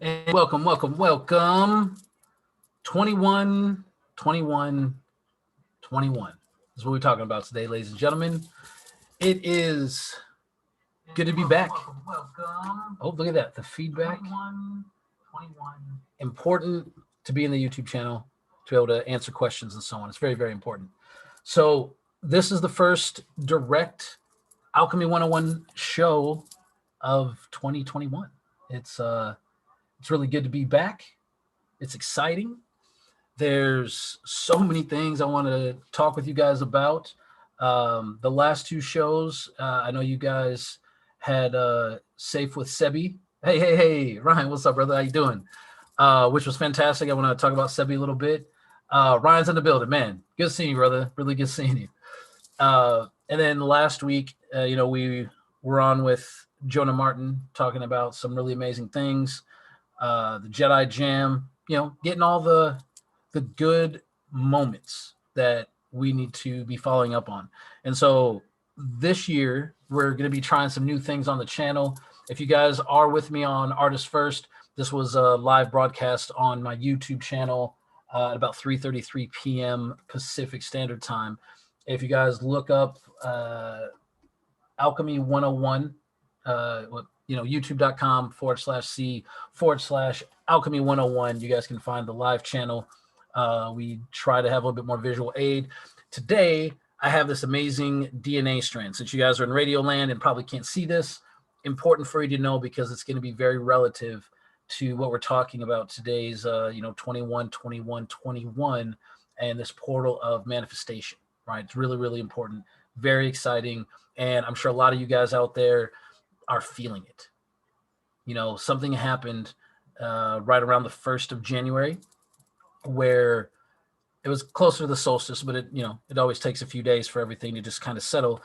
And welcome. 21, 21, 21 is what we're talking about today, ladies and gentlemen. It is good to be back. Oh, look at that. The feedback. Important to be in the YouTube channel to be able to answer questions and so on. It's very, very important. So, this is the first direct Alchemy 101 show of 2021. It's really good to be back. It's exciting. There's so many things I want to talk with you guys about. The last two shows, I know you guys had Safe with Sebi. Hey, Ryan, what's up, brother? How you doing? Which was fantastic. I want to talk about Sebi a little bit. Ryan's in the building, man. Good seeing you, brother. Really good seeing you. And then last week, we were on with Jonah Martin talking about some really amazing things. The Jedi Jam, getting all the good moments that we need to be following up on. And so this year, we're going to be trying some new things on the channel. If you guys are with me on Artist First, this was a live broadcast on my YouTube channel at about 3:33 p.m. Pacific Standard Time. If you guys look up Alchemy 101, youtube.com/C/Alchemy 101, you guys can find the live channel. We try to have a little bit more visual aid. Today, I have this amazing DNA strand. Since you guys are in radio land and probably can't see this, important for you to know because it's going to be very relative to what we're talking about today's, 21, 21, 21, and this portal of manifestation, right? It's really, really important, very exciting. And I'm sure a lot of you guys out there are feeling it. Something happened right around the 1st of January where it was closer to the solstice, but it always takes a few days for everything to just kind of settle.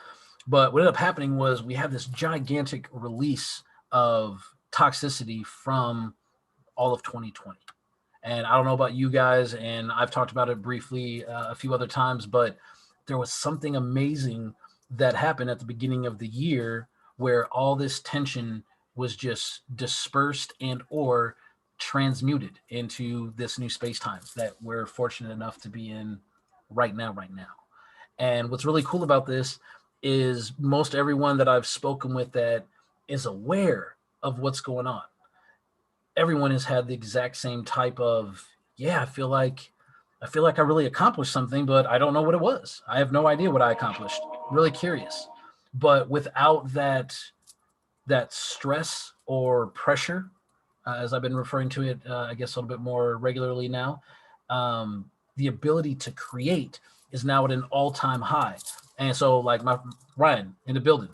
But what ended up happening was we had this gigantic release of toxicity from all of 2020. And I don't know about you guys, and I've talked about it briefly a few other times, but there was something amazing that happened at the beginning of the year where all this tension was just dispersed and or transmuted into this new space-time that we're fortunate enough to be in right now. And what's really cool about this is most everyone that I've spoken with that is aware of what's going on, everyone has had the exact same type of, I feel like I really accomplished something, but I don't know what it was. I have no idea what I accomplished. Really curious. But without that stress or pressure, as I've been referring to it, I guess a little bit more regularly now, the ability to create is now at an all-time high. And so, like my Ryan in the building,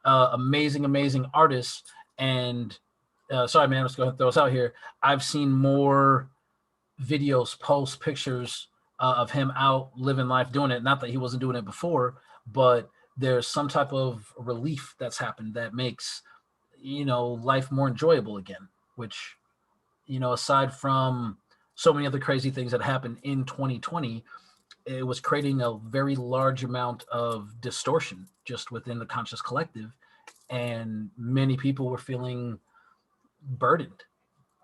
amazing artists. And sorry, man, I'm just going to throw us out here. I've seen more videos, posts, pictures of him out living life, doing it. Not that he wasn't doing it before, but there's some type of relief that's happened that makes, life more enjoyable again, which, aside from so many other crazy things that happened in 2020, it was creating a very large amount of distortion just within the conscious collective. And many people were feeling burdened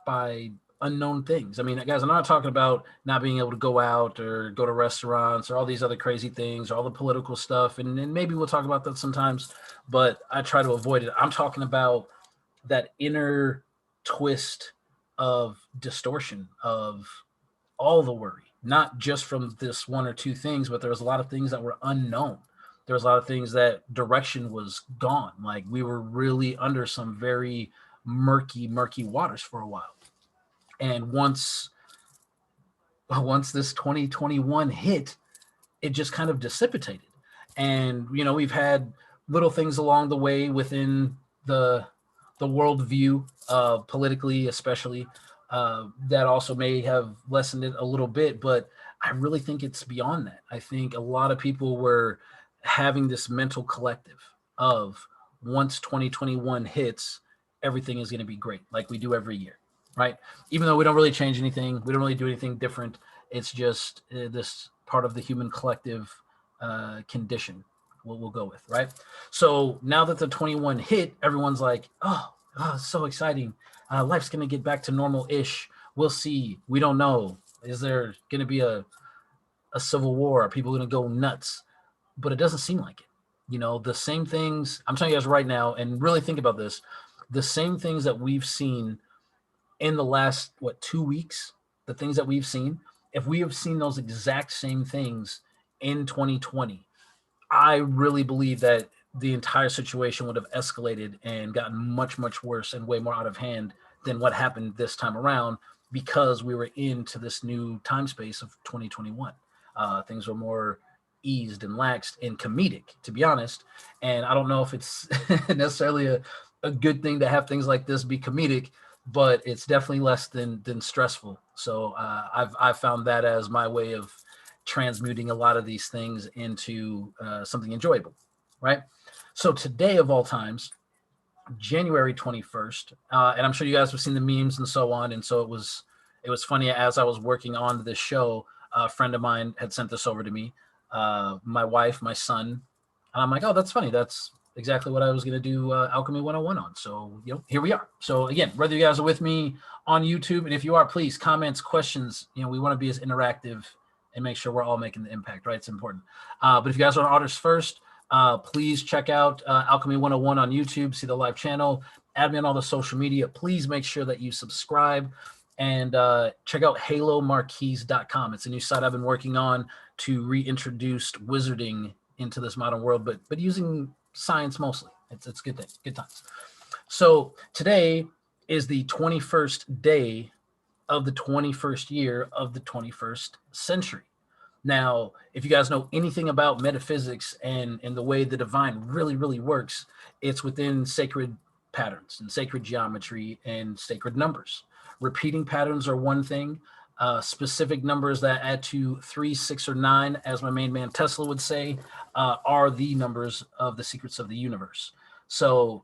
by unknown things. I mean, guys, I'm not talking about not being able to go out or go to restaurants or all these other crazy things or all the political stuff. And maybe we'll talk about that sometimes, but I try to avoid it. I'm talking about that inner twist of distortion of all the worry, not just from this one or two things, but there was a lot of things that were unknown. There was a lot of things that direction was gone. Like we were really under some very murky waters for a while. And once this 2021 hit, it just kind of dissipated. And we've had little things along the way within the worldview, politically especially, that also may have lessened it a little bit. But I really think it's beyond that. I think a lot of people were having this mental collective of once 2021 hits, everything is going to be great, like we do every year. Right? Even though we don't really change anything, we don't really do anything different. It's just this part of the human collective condition we'll go with, right? So now that the 21 hit, everyone's like, oh, Oh, it's so exciting. Life's going to get back to normal-ish. We'll see. We don't know. Is there going to be a civil war? Are people going to go nuts? But it doesn't seem like it. You know, the same things, I'm telling you guys right now, and really think about this, the same things that we've seen in the last, 2 weeks, the things that we've seen, if we have seen those exact same things in 2020, I really believe that the entire situation would have escalated and gotten much, much worse and way more out of hand than what happened this time around because we were into this new time space of 2021. Things were more eased and laxed and comedic, to be honest. And I don't know if it's necessarily a good thing to have things like this be comedic, but it's definitely less than stressful. So I've found that as my way of transmuting a lot of these things into something enjoyable, right? So today of all times, January 21st, and I'm sure you guys have seen the memes and so on. And so it was funny as I was working on this show, a friend of mine had sent this over to me, my wife, my son, and I'm like, oh, that's funny. That's exactly what I was going to do Alchemy 101 on. So, here we are. So again, whether you guys are with me on YouTube, and if you are, please comments, questions, we want to be as interactive and make sure we're all making the impact, right? It's important. But if you guys are artists first, please check out Alchemy 101 on YouTube, see the live channel, add me on all the social media. Please make sure that you subscribe and check out halomarquise.com. It's a new site I've been working on to reintroduce wizarding into this modern world, but using science mostly. It's good thing, good times. So today is the 21st day of the 21st year of the 21st century. Now, if you guys know anything about metaphysics and the way the divine really, really works, it's within sacred patterns and sacred geometry and sacred numbers. Repeating patterns are one thing. Specific numbers that add to 3, 6, or 9, as my main man Tesla would say, are the numbers of the secrets of the universe. So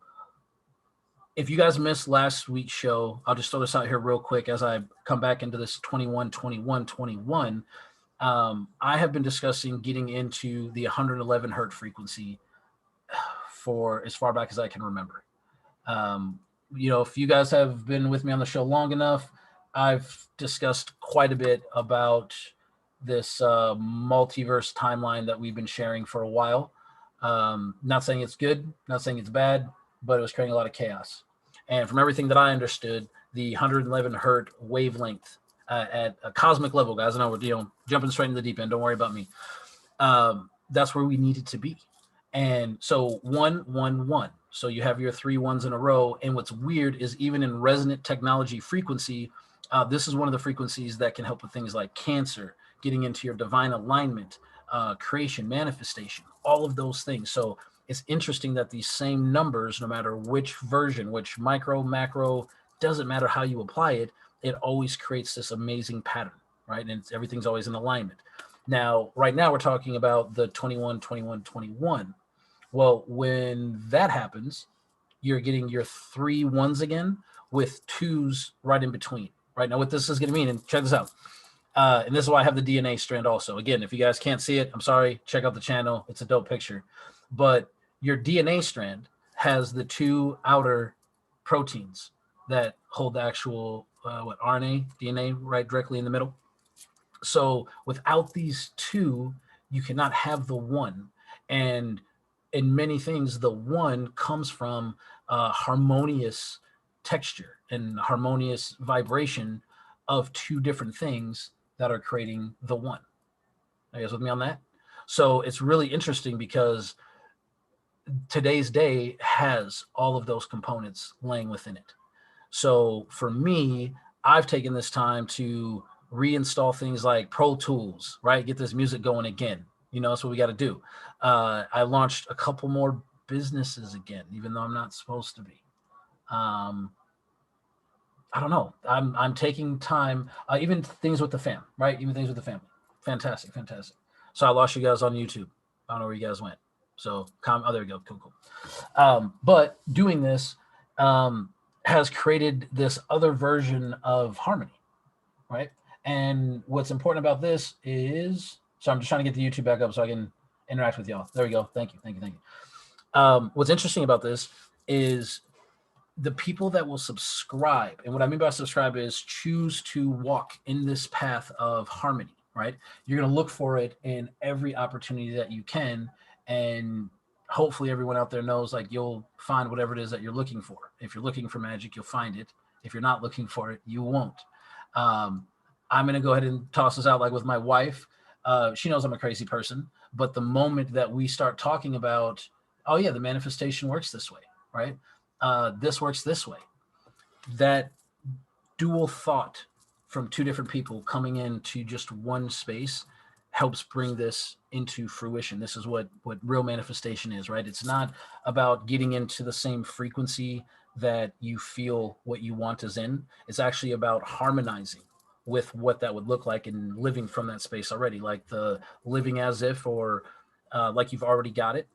if you guys missed last week's show, I'll just throw this out here real quick as I come back into this 21, 21, 21. I have been discussing getting into the 111 hertz frequency for as far back as I can remember. If you guys have been with me on the show long enough, I've discussed quite a bit about this multiverse timeline that we've been sharing for a while. Not saying it's good, not saying it's bad, but it was creating a lot of chaos. And from everything that I understood, the 111 hertz wavelength at a cosmic level, guys, I know we're jumping straight into the deep end. Don't worry about me. That's where we needed to be. And so 1, 1, 1. So you have your 3 ones in a row. And what's weird is even in resonant technology frequency, this is one of the frequencies that can help with things like cancer, getting into your divine alignment, creation, manifestation, all of those things. So it's interesting that these same numbers, no matter which version, which micro, macro, doesn't matter how you apply it, it always creates this amazing pattern, right? And everything's always in alignment. Now, right now, we're talking about the 21, 21, 21. Well, when that happens, you're getting your 3 ones again with 2s right in between. Right now, what this is going to mean, and check this out. And this is why I have the DNA strand also. Again, if you guys can't see it, I'm sorry. Check out the channel. It's a dope picture. But your DNA strand has the 2 outer proteins that hold the actual RNA, DNA right directly in the middle. So without these 2, you cannot have the 1. And in many things, the 1 comes from harmonious texture and harmonious vibration of 2 different things that are creating the 1. Are you guys with me on that? So it's really interesting because today's day has all of those components laying within it. So for me, I've taken this time to reinstall things like Pro Tools, right? Get this music going again. That's what we got to do. I launched a couple more businesses again, even though I'm not supposed to be. I don't know. I'm taking time, even things with the fam, right? Even things with the family. Fantastic. So I lost you guys on YouTube. I don't know where you guys went. So, there we go. Cool. But doing this has created this other version of harmony, right? And what's important about this is, so I'm just trying to get the YouTube back up so I can interact with y'all. There we go. Thank you. What's interesting about this is the people that will subscribe, and what I mean by subscribe is choose to walk in this path of harmony, right? You're going to look for it in every opportunity that you can. And hopefully everyone out there knows, like, you'll find whatever it is that you're looking for. If you're looking for magic, you'll find it. If you're not looking for it, you won't. Um, I'm going to go ahead and toss this out, like with my wife. She knows I'm a crazy person, but the moment that we start talking about, oh yeah, the manifestation works this way, right? This works this way. That dual thought from two different people coming into just one space helps bring this into fruition. This is what real manifestation is, right? It's not about getting into the same frequency that you feel what you want is in. It's actually about harmonizing with what that would look like and living from that space already, like the living as if, or like you've already got it.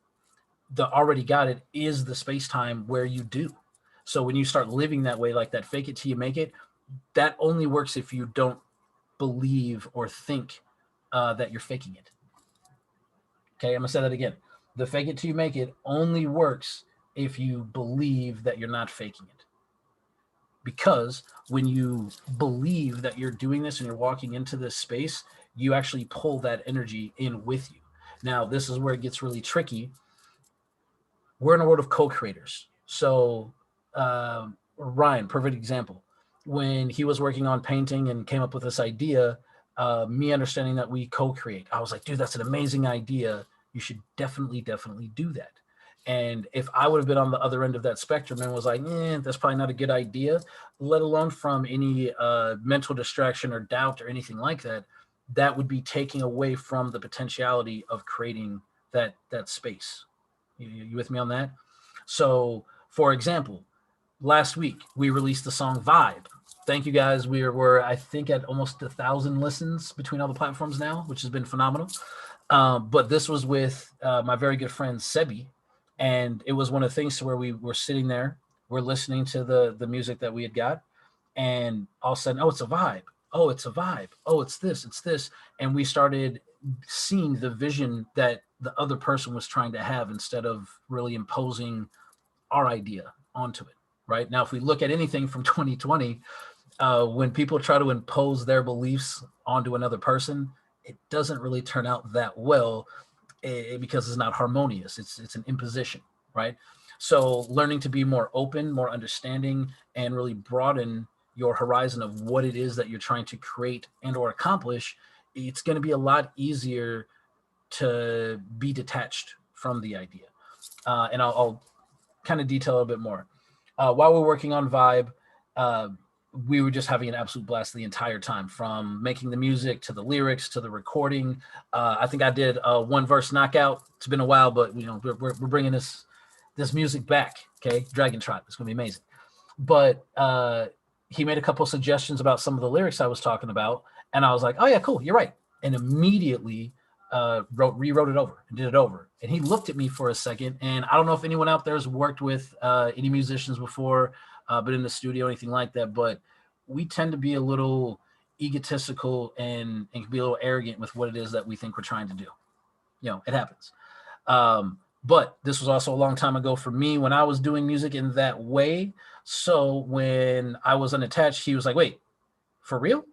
The already got it is the space time where you do. So when you start living that way, like that fake it till you make it, that only works if you don't believe or think that you're faking it. Okay, I'm gonna say that again. The fake it till you make it only works if you believe that you're not faking it. Because when you believe that you're doing this and you're walking into this space, you actually pull that energy in with you. Now, this is where it gets really tricky. We're in a world of co-creators. So Ryan, perfect example. When he was working on painting and came up with this idea, me understanding that we co-create, I was like, dude, that's an amazing idea. You should definitely do that. And if I would have been on the other end of that spectrum and was like, that's probably not a good idea, let alone from any mental distraction or doubt or anything like that, that would be taking away from the potentiality of creating that space. You with me on that? So, for example, last week we released the song Vibe. Thank you guys. We're I think at almost 1,000 listens between all the platforms now, which has been phenomenal. But this was with my very good friend Sebi, and it was one of the things where we were sitting there, we're listening to the music that we had got, and all of a sudden, oh, it's a vibe. Oh, it's a vibe. Oh, it's this, and we started seeing the vision that the other person was trying to have instead of really imposing our idea onto it. Right now, if we look at anything from 2020, when people try to impose their beliefs onto another person, it doesn't really turn out that well because it's not harmonious. It's an imposition, right? So learning to be more open, more understanding, and really broaden your horizon of what it is that you're trying to create and or accomplish, it's going to be a lot easier to be detached from the idea. And I'll kind of detail a bit more. While we're working on Vibe, we were just having an absolute blast the entire time, from making the music to the lyrics to the recording. I think I did a one verse knockout. It's been a while, but we're bringing this music back. Okay, Dragon Trot. It's gonna be amazing. But he made a couple suggestions about some of the lyrics I was talking about, and I was like, oh yeah, cool, you're right, and immediately rewrote it over and did it over. And he looked at me for a second, and I don't know if anyone out there has worked with any musicians before, been in the studio or anything like that, but we tend to be a little egotistical and can be a little arrogant with what it is that we think we're trying to do. It happens. But this was also a long time ago for me when I was doing music in that way. So when I was unattached, he was like, wait, for real?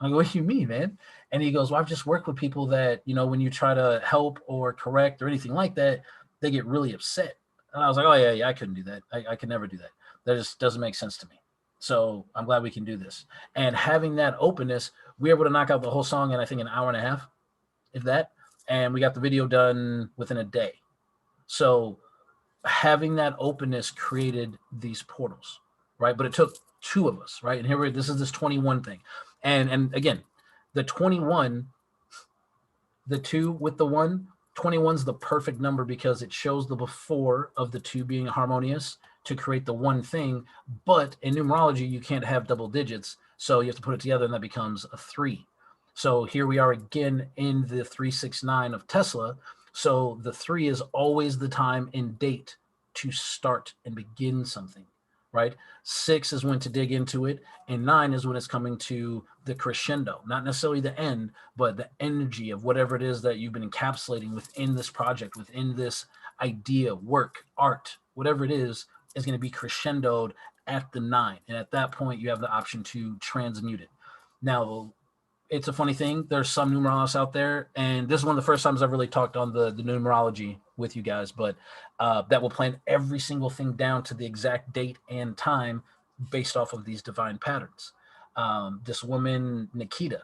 I go, what do you mean, man? And he goes, well, I've just worked with people that, when you try to help or correct or anything like that, they get really upset. And I was like, oh, yeah, I couldn't do that. I could never do that. That just doesn't make sense to me. So I'm glad we can do this. And having that openness, we were able to knock out the whole song in, I think, an hour and a half, if that. And we got the video done within a day. So having that openness created these portals, right? But it took two of us, right? And this is this 21 thing. And again, the 21, the 2 with the 1, 21's the perfect number because it shows the before of the 2 being harmonious to create the one thing. But in numerology, you can't have double digits. So you have to put it together and that becomes a 3. So here we are again in the 369 of Tesla. So the 3 is always the time and date to start and begin something, right? 6 is when to dig into it, and 9 is when it's coming to the crescendo, not necessarily the end, but the energy of whatever it is that you've been encapsulating within this project, within this idea, work, art, whatever it is. is going to be crescendoed at the 9. And at that point, you have the option to transmute it. Now, it's a funny thing. There's some numerologists out there, and this is one of the first times I've really talked on the numerology with you guys, but that will plan every single thing down to the exact date and time based off of these divine patterns. This woman, Nikita,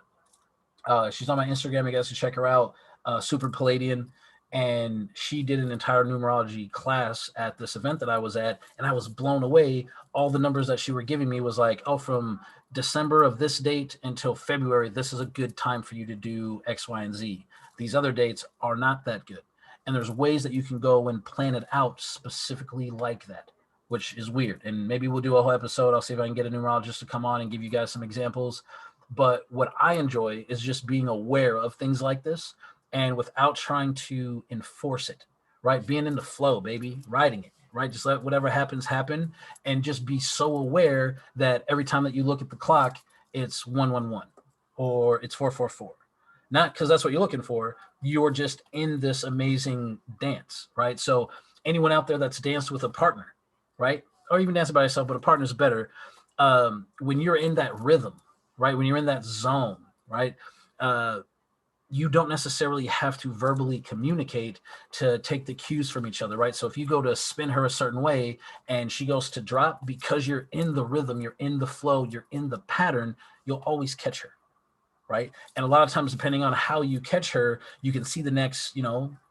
she's on my Instagram. You guys can check her out. Super Palladian. And she did an entire numerology class at this event that I was at, and I was blown away. All the numbers that she were giving me was like, oh, from December of this date until February, this is a good time for you to do X, Y, and Z. These other dates are not that good. And there's ways that you can go and plan it out specifically like that, which is weird. And maybe we'll do a whole episode. I'll see if I can get a numerologist to come on and give you guys some examples. But what I enjoy is just being aware of things like this, and without trying to enforce it, right? Being in the flow, baby, riding it, right? Just let whatever happens happen, and just be so aware that every time that you look at the clock, it's 111 or it's 444. Not because that's what you're looking for. You're just in this amazing dance, right? So anyone out there that's danced with a partner, right? Or even dancing by yourself, but a partner's better. When you're in that rhythm, right? When you're in that zone, right? You don't necessarily have to verbally communicate to take the cues from each other, right? So if you go to spin her a certain way and she goes to drop, because you're in the rhythm, you're in the flow, you're in the pattern, you'll always catch her, right? And a lot of times, depending on how you catch her, you can see the next,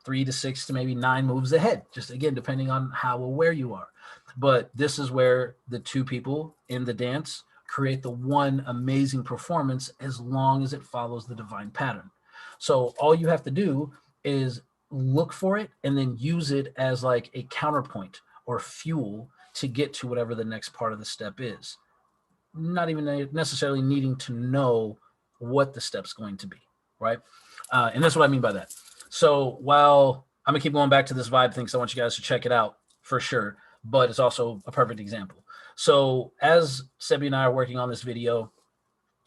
3 to 6 to maybe 9 moves ahead, just again, depending on how aware you are. But this is where the two people in the dance create the one amazing performance, as long as it follows the divine pattern. So all you have to do is look for it and then use it as like a counterpoint or fuel to get to whatever the next part of the step is. Not even necessarily needing to know what the step's going to be, right? And that's what I mean by that. So while I'm gonna keep going back to this vibe thing, so I want you guys to check it out for sure, but it's also a perfect example. So as Sebi and I are working on this video,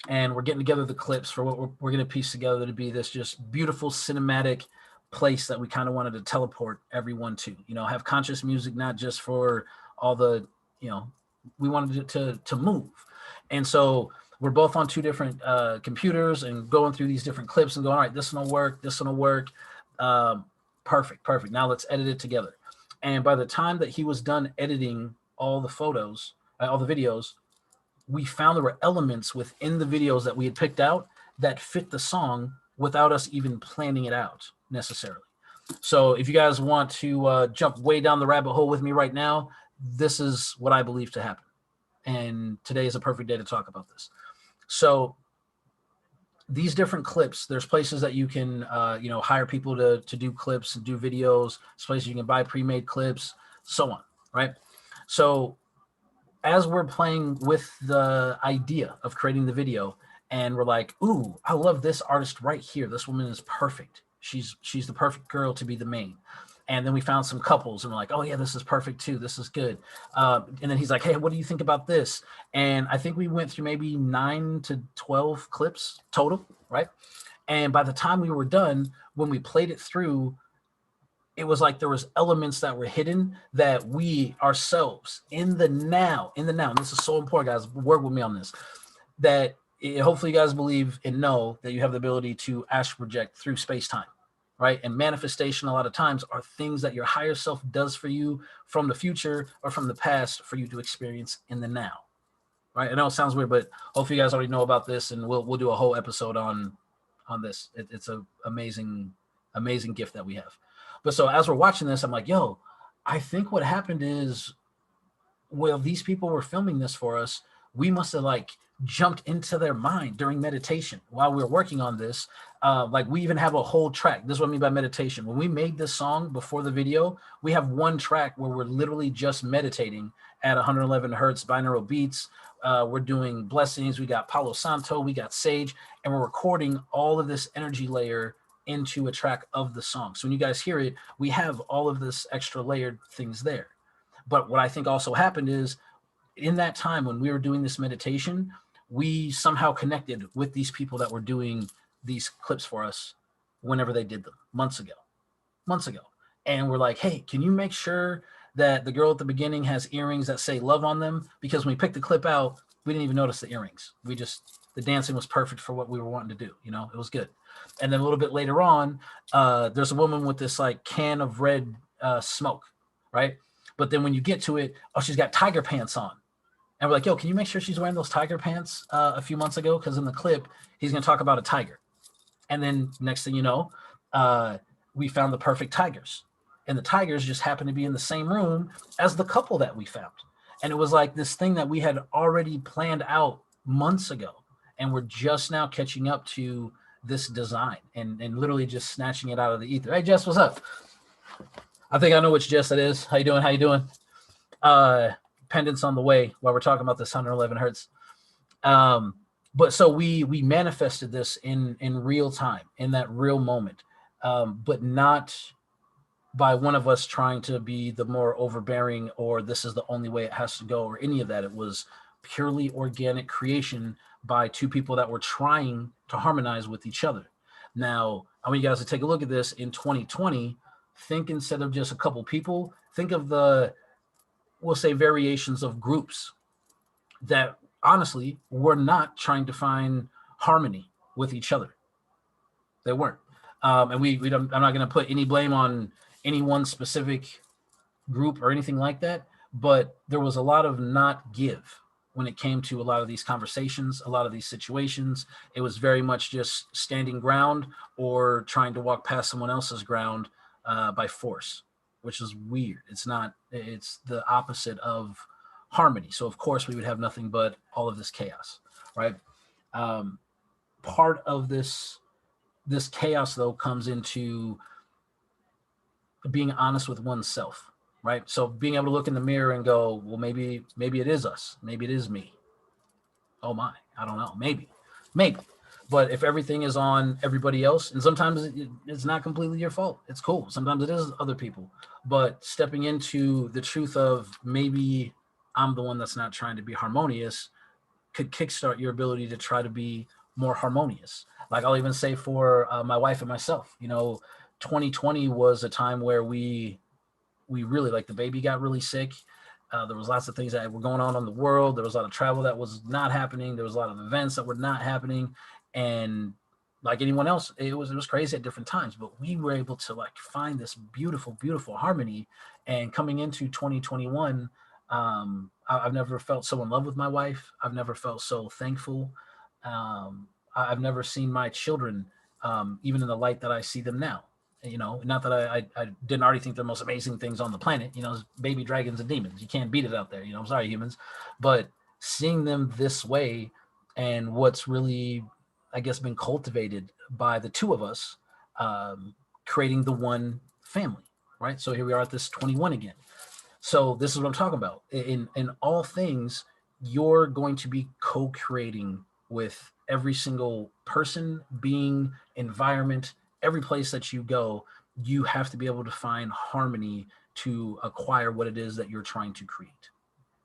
and we're getting together the clips for what we're going to piece together to be this just beautiful cinematic place that we kind of wanted to teleport everyone to, have conscious music, not just for all the, we wanted it to move. And so we're both on 2 different computers and going through these different clips and going, all right, this one will work. This one will work. Perfect. Now let's edit it together. And by the time that he was done editing all the photos, all the videos, we found there were elements within the videos that we had picked out that fit the song without us even planning it out necessarily. So if you guys want to jump way down the rabbit hole with me right now, this is what I believe to happen. And today is a perfect day to talk about this. So these different clips, there's places that you can, hire people to do clips and do videos. There's places you can buy pre-made clips, so on, right? So as we're playing with the idea of creating the video, and we're like, ooh, I love this artist right here. This woman is perfect. She's the perfect girl to be the main. And then we found some couples and we're like, oh yeah, this is perfect too. This is good. And then he's like, hey, what do you think about this? And I think we went through maybe 9 to 12 clips total, right? And by the time we were done, when we played it through, it was like there was elements that were hidden that we ourselves in the now, and this is so important, guys, work with me on this, that hopefully you guys believe and know that you have the ability to astral project through space-time, right? And manifestation a lot of times are things that your higher self does for you from the future or from the past for you to experience in the now, right? I know it sounds weird, but hopefully you guys already know about this, and we'll do a whole episode on this. It's an amazing gift that we have. But so as we're watching this, I'm like, yo, I think what happened is, well, these people were filming this for us. We must have like jumped into their mind during meditation while we were working on this. Like we even have a whole track. This is what I mean by meditation. When we made this song before the video, we have one track where we're literally just meditating at 111 hertz binaural beats. We're doing blessings. We got Palo Santo, we got Sage, and we're recording all of this energy layer into a track of the song. So when you guys hear it, we have all of this extra layered things there. But what I think also happened is, in that time when we were doing this meditation, we somehow connected with these people that were doing these clips for us whenever they did them months ago. And we're like, hey, can you make sure that the girl at the beginning has earrings that say love on them, because when we picked the clip out, we didn't even notice the earrings. The dancing was perfect for what we were wanting to do. You know, it was good. And then a little bit later on, there's a woman with this like can of red smoke, right? But then when you get to it, oh, she's got tiger pants on. And we're like, yo, can you make sure she's wearing those tiger pants a few months ago? Because in the clip, he's going to talk about a tiger. And then next thing you know, we found the perfect tigers. And the tigers just happened to be in the same room as the couple that we found. And it was like this thing that we had already planned out months ago. And we're just now catching up to this design and literally just snatching it out of the ether. Hey, Jess, what's up? I think I know which Jess it is. How you doing? How you doing? Pendants on the way while we're talking about this 111 hertz. But so we manifested this in real time, in that real moment, but not by one of us trying to be the more overbearing or this is the only way it has to go or any of that. It was purely organic creation by two people that were trying to harmonize with each other. Now, I want you guys to take a look at this in 2020. Think instead of just a couple people, think of we'll say variations of groups that honestly were not trying to find harmony with each other. They weren't. And we don't, I'm not going to put any blame on any one specific group or anything like that, but there was a lot of not give when it came to a lot of these conversations, a lot of these situations. It was very much just standing ground or trying to walk past someone else's ground by force, which is weird. It's the opposite of harmony. So of course we would have nothing but all of this chaos, right? Part of this chaos though comes into being honest with oneself, right? So being able to look in the mirror and go, well, maybe it is us. Maybe it is me. Oh my, I don't know. Maybe. But if everything is on everybody else, and sometimes it's not completely your fault. It's cool. Sometimes it is other people. But stepping into the truth of maybe I'm the one that's not trying to be harmonious could kickstart your ability to try to be more harmonious. Like I'll even say for my wife and myself, 2020 was a time where we really, like, the baby got really sick. There was lots of things that were going on in the world. There was a lot of travel that was not happening. There was a lot of events that were not happening. And like anyone else, it was crazy at different times, but we were able to like find this beautiful, beautiful harmony. And coming into 2021, I've never felt so in love with my wife. I've never felt so thankful. I've never seen my children, even in the light that I see them now. Not that I didn't already think they're the most amazing things on the planet, baby dragons and demons. You can't beat it out there. I'm sorry, humans, but seeing them this way and what's really, I guess, been cultivated by the two of us, creating the one family, right? So here we are at this 21 again. So this is what I'm talking about. In all things, you're going to be co-creating with every single person, being, environment, every place that you go. You have to be able to find harmony to acquire what it is that you're trying to create,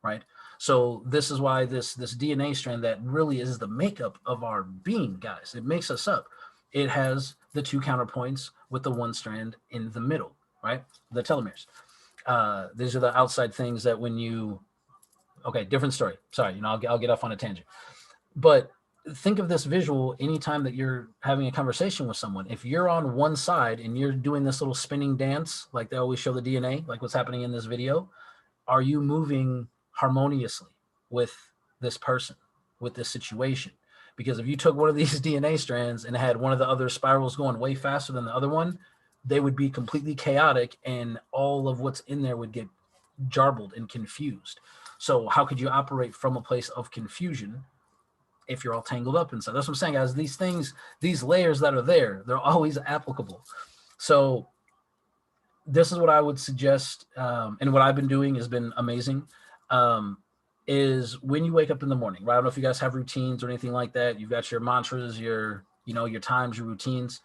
right? So this is why this DNA strand that really is the makeup of our being, guys. It makes us up. It has the two counterpoints with the one strand in the middle, right? The telomeres. These are the outside things that when you, okay, different story. Sorry, I'll get off on a tangent. But think of this visual anytime that you're having a conversation with someone. If you're on one side and you're doing this little spinning dance, like they always show the DNA, like what's happening in this video, are you moving harmoniously with this person, with this situation? Because if you took one of these DNA strands and had one of the other spirals going way faster than the other one, they would be completely chaotic and all of what's in there would get jarbled and confused. So how could you operate from a place of confusion if you're all tangled up inside? That's what I'm saying, guys. These things, these layers that are there, they're always applicable. So this is what I would suggest, and what I've been doing has been amazing, is when you wake up in the morning, right? I don't know if you guys have routines or anything like that. You've got your mantras, your times, your routines.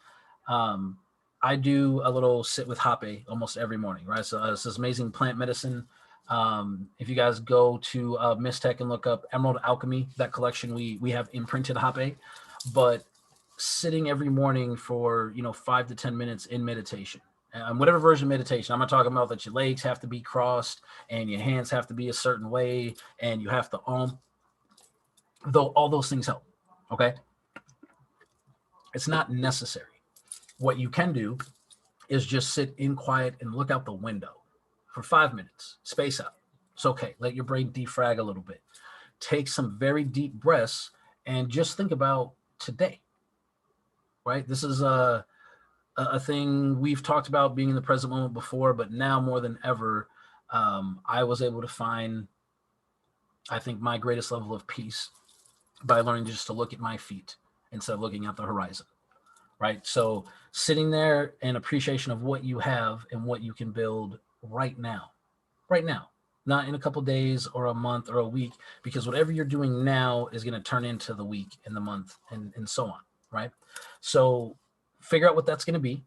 I do a little sit with Hape almost every morning, right? So it's this amazing plant medicine. If you guys go to Mistech and look up Emerald Alchemy, that collection, we have imprinted Hape. But sitting every morning for 5 to 10 minutes in meditation, whatever version of meditation. I'm not talking about that your legs have to be crossed and your hands have to be a certain way and you have to though all those things help. Okay. It's not necessary. What you can do is just sit in quiet and look out the window for 5 minutes, space out. It's okay. Let your brain defrag a little bit. Take some very deep breaths and just think about today, right? This is a thing we've talked about, being in the present moment before, but now more than ever, I was able to find, I think, my greatest level of peace by learning just to look at my feet instead of looking at the horizon, right? So sitting there in appreciation of what you have and what you can build right now, not in a couple days or a month or a week, because whatever you're doing now is going to turn into the week and the month and so on, right? So figure out what that's going to be,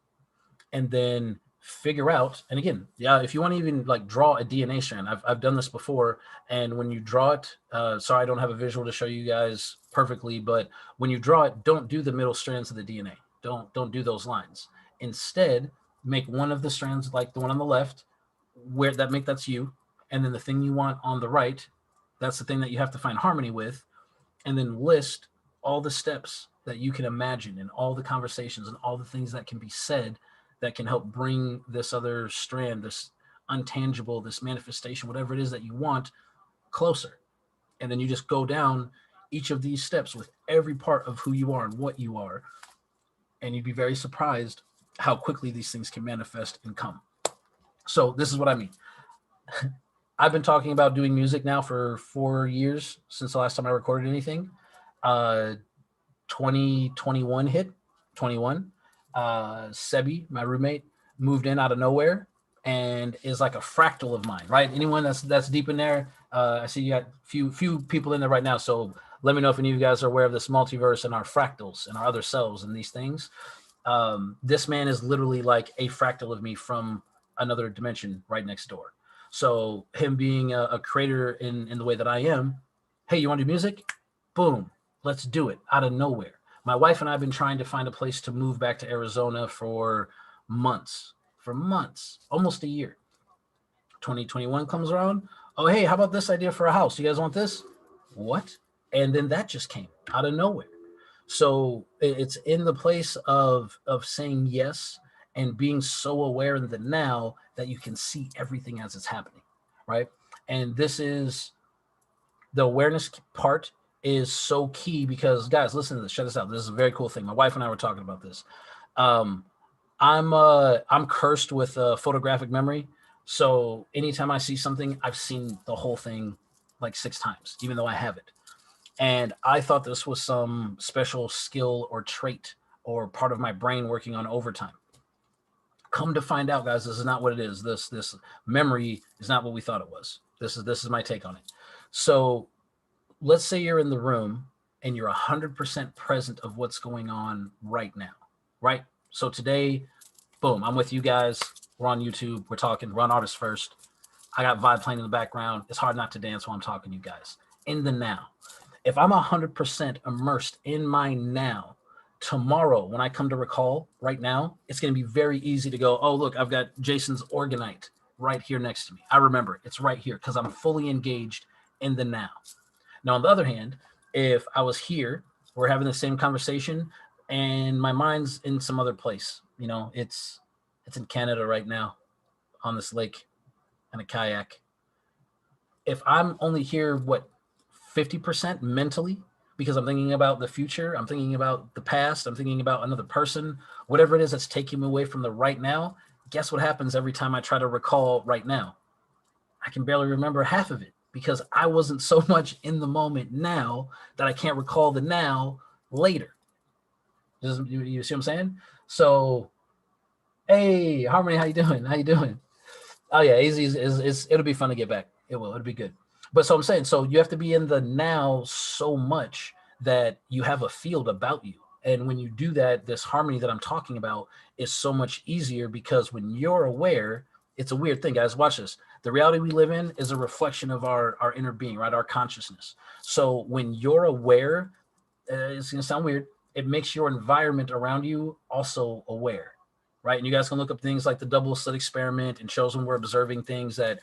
and then figure out, and again, yeah, if you want to even like draw a DNA strand, I've done this before, and when you draw it, sorry, I don't have a visual to show you guys perfectly, but when you draw it, don't do the middle strands of the DNA. Don't do those lines. Instead, make one of the strands like the one on the left, where that's you, and then the thing you want on the right, that's the thing that you have to find harmony with, and then list all the steps that you can imagine and all the conversations and all the things that can be said that can help bring this other strand, this untangible, this manifestation, whatever it is that you want, closer. And then you just go down each of these steps with every part of who you are and what you are. And you'd be very surprised how quickly these things can manifest and come. So this is what I mean. I've been talking about doing music now for 4 years since the last time I recorded anything. 2021 hit, 21. Sebi, my roommate, moved in out of nowhere and is like a fractal of mine, right? Anyone that's deep in there, I see you got few people in there right now. So let me know if any of you guys are aware of this multiverse and our fractals and our other selves and these things. This man is literally like a fractal of me from another dimension right next door. So him being a creator in the way that I am, hey, you want to do music? Boom, let's do it out of nowhere. My wife and I have been trying to find a place to move back to Arizona for months, almost a year. 2021 comes around. Oh, hey, how about this idea for a house? You guys want this? What? And then that just came out of nowhere. So it's in the place of saying yes and being so aware in the now that you can see everything as it's happening, right? And this is the awareness part is so key because, guys, listen to this. Check this out. This is a very cool thing. My wife and I were talking about this. I'm cursed with photographic memory. So anytime I see something, I've seen the whole thing like 6 times, even though I have it. And I thought this was some special skill or trait or part of my brain working on overtime. Come to find out, guys, this is not what it is. This memory is not what we thought it was. This is my take on it. So let's say you're in the room and you're 100% present of what's going on right now, right? So today, boom, I'm with you guys. We're on YouTube. We're talking. We're on Artist First. I got Vibe playing in the background. It's hard not to dance while I'm talking to you guys. In the now. If I'm 100% immersed in my now, tomorrow when I come to recall right now, it's going to be very easy to go, oh, look, I've got Jason's Organite right here next to me. I remember it's right here because I'm fully engaged in the now. Now, on the other hand, if I was here, we're having the same conversation and my mind's in some other place, you know, it's in Canada right now on this lake in a kayak. If I'm only here, 50% mentally, because I'm thinking about the future, I'm thinking about the past, I'm thinking about another person, whatever it is that's taking me away from the right now, guess what happens every time I try to recall right now? I can barely remember half of it because I wasn't so much in the moment now that I can't recall the now later. You see what I'm saying? So, hey, Harmony, how you doing? How you doing? Oh yeah, easy. It'll be fun to get back. It'll be good. But so I'm saying, so you have to be in the now so much that you have a field about you. And when you do that, this harmony that I'm talking about is so much easier because when you're aware, it's a weird thing, guys. Watch this. The reality we live in is a reflection of our inner being, right? Our consciousness. So when you're aware, it's going to sound weird. It makes your environment around you also aware. right? And you guys can look up things like the double slit experiment, and shows when we're observing things that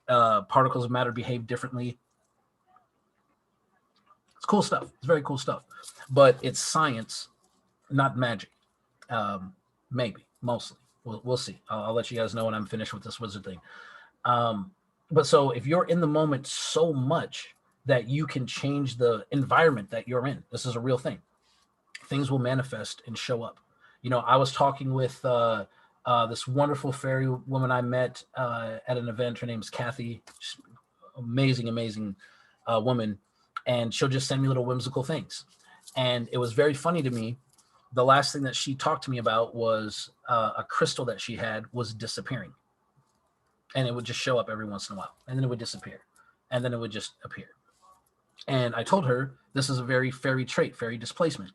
particles of matter behave differently. It's cool stuff. It's very cool stuff, but it's science, not magic. Maybe, mostly. We'll see. I'll let you guys know when I'm finished with this wizard thing. But so if you're in the moment so much that you can change the environment that you're in, this is a real thing. Things will manifest and show up. You know, I was talking with this wonderful fairy woman I met at an event. Her name's Kathy. She's amazing, amazing woman. And she'll just send me little whimsical things. And it was very funny to me. The last thing that she talked to me about was a crystal that she had was disappearing. And it would just show up every once in a while. And then it would disappear. And then it would just appear. And I told her, this is a very fairy trait, fairy displacement.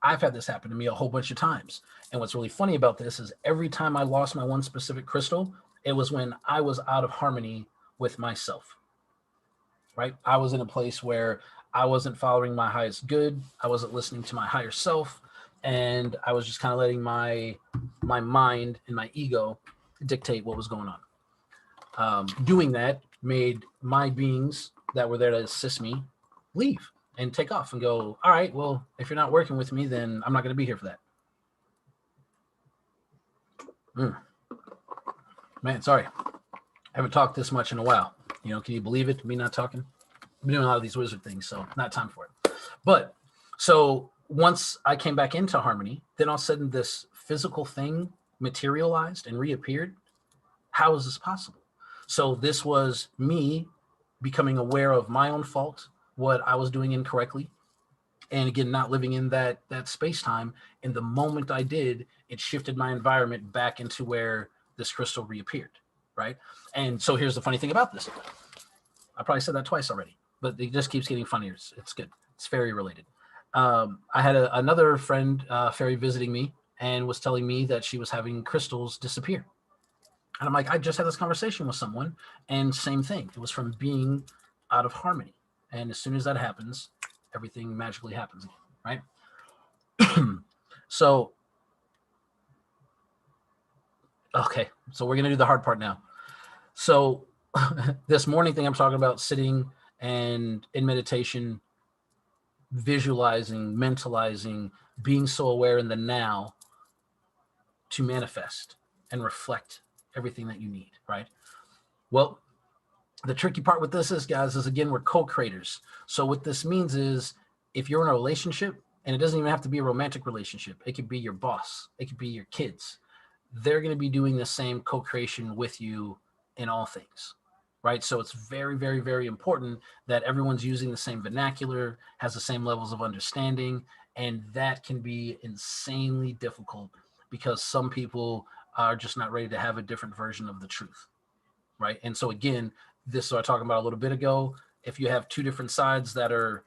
I've had this happen to me a whole bunch of times. And what's really funny about this is every time I lost my one specific crystal, it was when I was out of harmony with myself, right? I was in a place where I wasn't following my highest good. I wasn't listening to my higher self. And I was just kind of letting my mind and my ego dictate what was going on. Doing that made my beings that were there to assist me leave and take off and go, all right, well, if you're not working with me, then I'm not going to be here for that. Man, sorry. I haven't talked this much in a while. You know, can you believe it? Me not talking? I've been doing a lot of these wizard things, so not time for it. But so once I came back into harmony, then all of a sudden this physical thing materialized and reappeared. How is this possible? So this was me becoming aware of my own fault, what I was doing incorrectly, and again, not living in that space-time. And the moment I did, it shifted my environment back into where this crystal reappeared, right? And so here's the funny thing about this. I probably said that twice already, but it just keeps getting funnier. It's good. It's fairy related. I had another friend, fairy, visiting me and was telling me that she was having crystals disappear. And I'm like, I just had this conversation with someone, and same thing. It was from being out of harmony. And as soon as that happens, everything magically happens again, right? So, okay. So we're going to do the hard part now. So this morning thing I'm talking about, sitting and in meditation, visualizing, mentalizing, being so aware in the now to manifest and reflect everything that you need, right? Well, the tricky part with this is, guys, is again, we're co-creators. So what this means is if you're in a relationship, and it doesn't even have to be a romantic relationship, it could be your boss, it could be your kids, they're going to be doing the same co-creation with you in all things, right? So it's very, very, very important that everyone's using the same vernacular, has the same levels of understanding, and that can be insanely difficult because some people are just not ready to have a different version of the truth, right? And so again, this is what I was talking about a little bit ago. If you have two different sides that are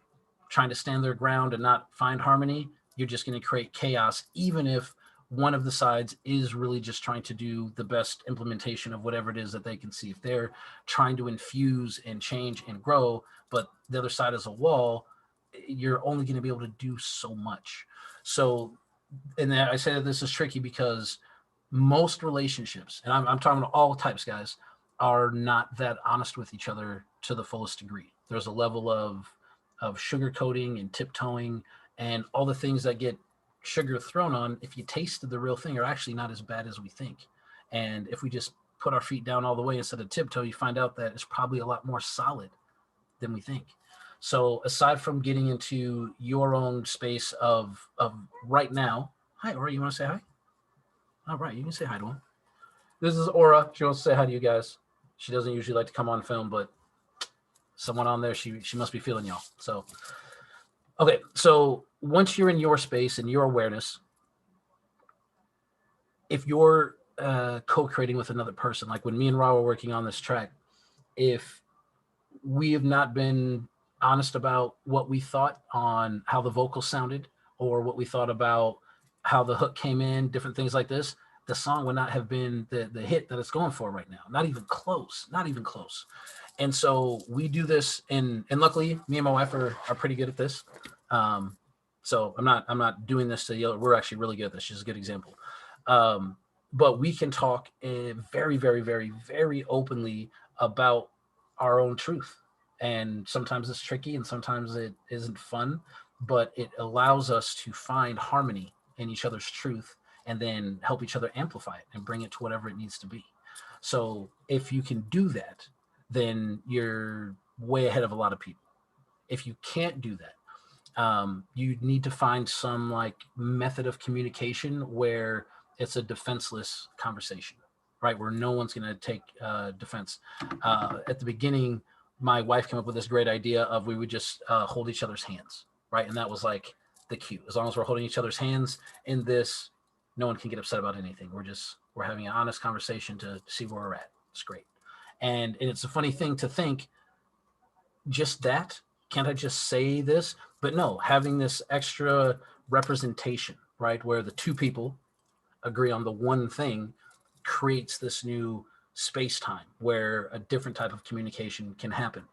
trying to stand their ground and not find harmony, you're just going to create chaos, even if one of the sides is really just trying to do the best implementation of whatever it is that they can see. If they're trying to infuse and change and grow, but the other side is a wall, you're only going to be able to do so much. So, and I say that this is tricky because most relationships, and I'm talking to all types, guys, are not that honest with each other to the fullest degree. There's a level of sugarcoating and tiptoeing and all the things that get sugar thrown on. If you tasted the real thing, are actually not as bad as we think. And if we just put our feet down all the way instead of tiptoe, you find out that it's probably a lot more solid than we think. So aside from getting into your own space of right now, hi, Aura, you want to say hi? All right, you can say hi to him. This is Aura. She wants to say hi to you guys. She doesn't usually like to come on film, but someone on there, she must be feeling y'all. So, okay. So once you're in your space and your awareness, if you're co-creating with another person, like when me and Ra were working on this track, if we have not been honest about what we thought on how the vocals sounded or what we thought about how the hook came in, different things like this, the song would not have been the hit that it's going for right now. Not even close, not even close. And so we do this, and luckily me and my wife are pretty good at this. So I'm not doing this to yell. We're actually really good at this. She's a good example. But we can talk very, very, very, very openly about our own truth. And sometimes it's tricky and sometimes it isn't fun, but it allows us to find harmony in each other's truth and then help each other amplify it and bring it to whatever it needs to be. So if you can do that, then you're way ahead of a lot of people. If you can't do that, you need to find some like method of communication where it's a defenseless conversation, right? Where no one's going to take defense. At the beginning, my wife came up with this great idea of we would just hold each other's hands, right? And that was like the cue. As long as we're holding each other's hands in this, no one can get upset about anything. We're having an honest conversation to see where we're at. It's great. And it's a funny thing to think, just that, can't I just say this? But no, having this extra representation, right, where the two people agree on the one thing creates this new space time where a different type of communication can happen.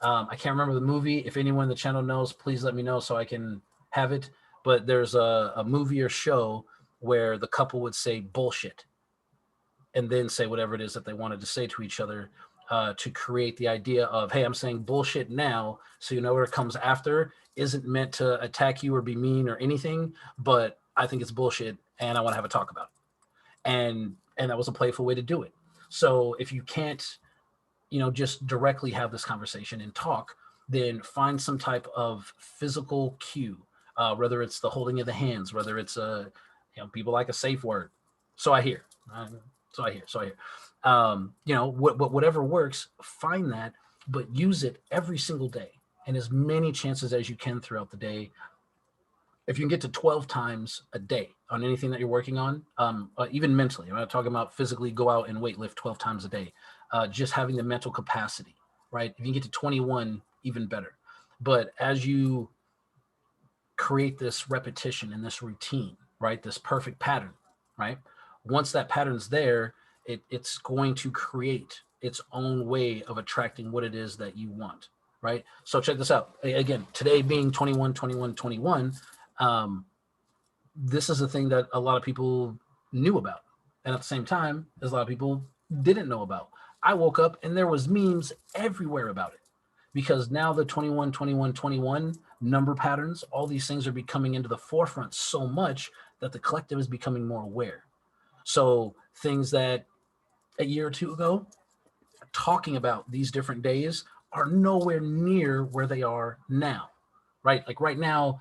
I can't remember the movie. If anyone in the channel knows, please let me know so I can have it. But there's a movie or show where the couple would say bullshit and then say whatever it is that they wanted to say to each other, to create the idea of, hey, I'm saying bullshit now, so you know what comes after isn't meant to attack you or be mean or anything, but I think it's bullshit and I want to have a talk about it. And that was a playful way to do it. So if you can't, just directly have this conversation and talk, then find some type of physical cue, whether it's the holding of the hands, whether it's people like a safe word. So I hear. Whatever works, find that, but use it every single day and as many chances as you can throughout the day. If you can get to 12 times a day on anything that you're working on, even mentally, I'm not talking about physically go out and weight lift 12 times a day, just having the mental capacity, right? If you can get to 21, even better. But as you create this repetition and this routine, right, this perfect pattern, right, once that pattern's there, it's going to create its own way of attracting what it is that you want, right? So check this out. Again, today being 21, 21, 21, this is a thing that a lot of people knew about. And at the same time, there's a lot of people didn't know about. I woke up and there was memes everywhere about it because now the 21, 21, 21 number patterns, all these things are becoming into the forefront so much that the collective is becoming more aware. So things that a year or two ago, talking about these different days are nowhere near where they are now, right? Like right now,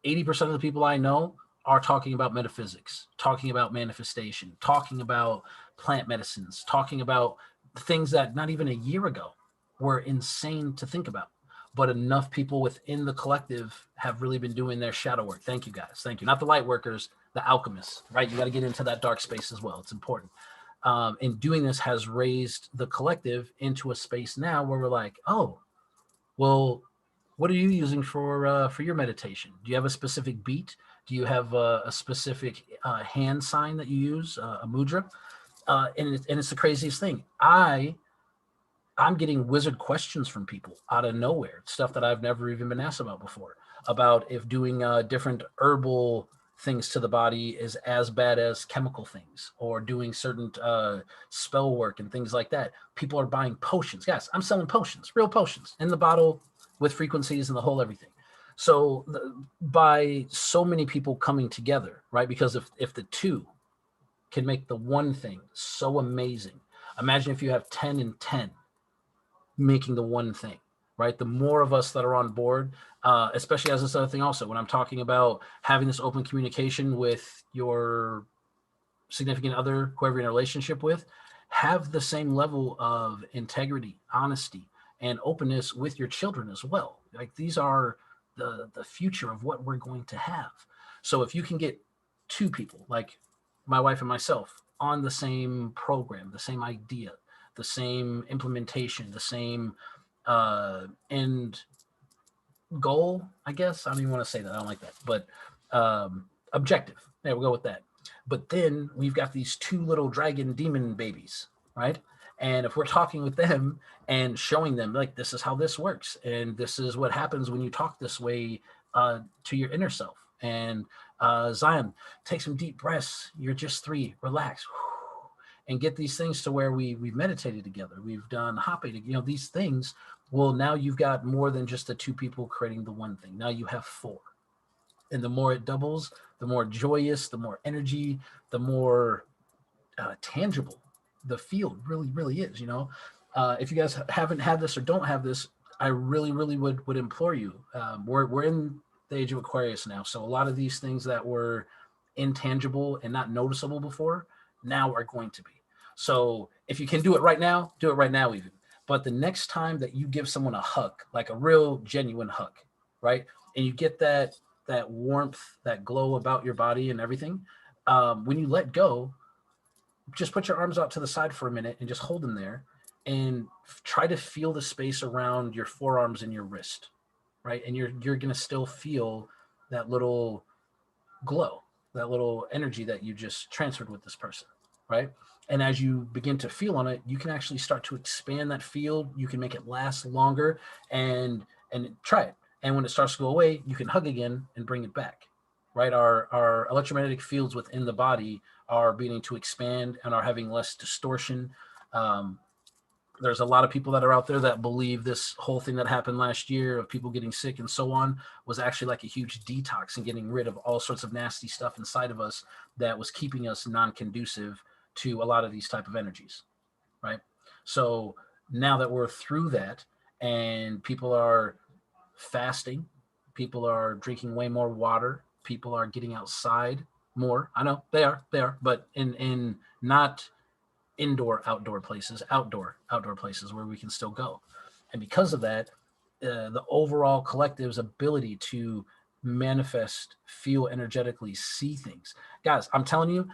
80% of the people I know are talking about metaphysics, talking about manifestation, talking about plant medicines, talking about things that not even a year ago were insane to think about. But enough people within the collective have really been doing their shadow work. Thank you, guys. Thank you. Not the light workers, the alchemists, right? You got to get into that dark space as well. It's important. And doing this has raised the collective into a space now where we're like, oh, well, what are you using for your meditation? Do you have a specific beat? Do you have a specific hand sign that you use, a mudra? And it's the craziest thing. I'm getting wizard questions from people out of nowhere, stuff that I've never even been asked about before, about if doing different herbal things to the body is as bad as chemical things, or doing certain spell work and things like that. People are buying potions. Yes, I'm selling potions, real potions in the bottle with frequencies and the whole everything. So by so many people coming together, right? Because if the two can make the one thing so amazing, imagine if you have 10 and 10 making the one thing, right? The more of us that are on board, especially as this other thing also, when I'm talking about having this open communication with your significant other, whoever you're in a relationship with, have the same level of integrity, honesty, and openness with your children as well. Like these are the future of what we're going to have. So if you can get two people, like my wife and myself, on the same program, the same idea, the same implementation, the same end goal, I guess. I don't even want to say that. I don't like that. But objective. There, we'll go with that. But then we've got these two little dragon demon babies, right? And if we're talking with them and showing them, like, this is how this works, and this is what happens when you talk this way to your inner self. And Zion, take some deep breaths. You're just 3. Relax. And get these things to where we've meditated together. We've done hopping. These things. Well, now you've got more than just the 2 people creating the one thing. Now you have 4. And the more it doubles, the more joyous, the more energy, the more tangible the field really, really is. If you guys haven't had this or don't have this, I really, really would implore you. We're in the age of Aquarius now. So a lot of these things that were intangible and not noticeable before now are going to be. So if you can do it right now, do it right now even. But the next time that you give someone a hug, like a real genuine hug, right? And you get that warmth, that glow about your body and everything, when you let go, just put your arms out to the side for a minute and just hold them there and try to feel the space around your forearms and your wrist, right? And you're going to still feel that little glow, that little energy that you just transferred with this person, right? And as you begin to feel on it, you can actually start to expand that field. You can make it last longer and try it. And when it starts to go away, you can hug again and bring it back, right? Our electromagnetic fields within the body are beginning to expand and are having less distortion. There's a lot of people that are out there that believe this whole thing that happened last year of people getting sick and so on was actually like a huge detox and getting rid of all sorts of nasty stuff inside of us that was keeping us non-conducive to a lot of these type of energies, right? So now that we're through that and people are fasting, people are drinking way more water, people are getting outside more. I know they are, but in not outdoor places, outdoor places where we can still go. And because of that, the overall collective's ability to manifest, feel energetically, see things. Guys, I'm telling you,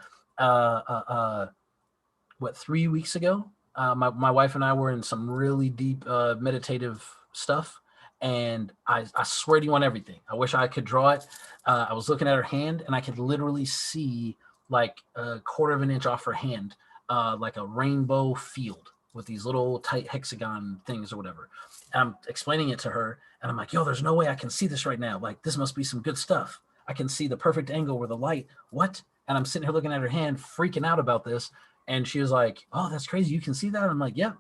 3 weeks ago, my wife and I were in some really deep meditative stuff. And I swear to you on everything. I wish I could draw it. I was looking at her hand and I could literally see like a quarter of an inch off her hand, like a rainbow field with these little tight hexagon things or whatever. And I'm explaining it to her and I'm like, yo, there's no way I can see this right now. Like, this must be some good stuff. I can see the perfect angle where the light, what? And I'm sitting here looking at her hand, freaking out about this. And she was like, oh, that's crazy. You can see that? I'm like, yep.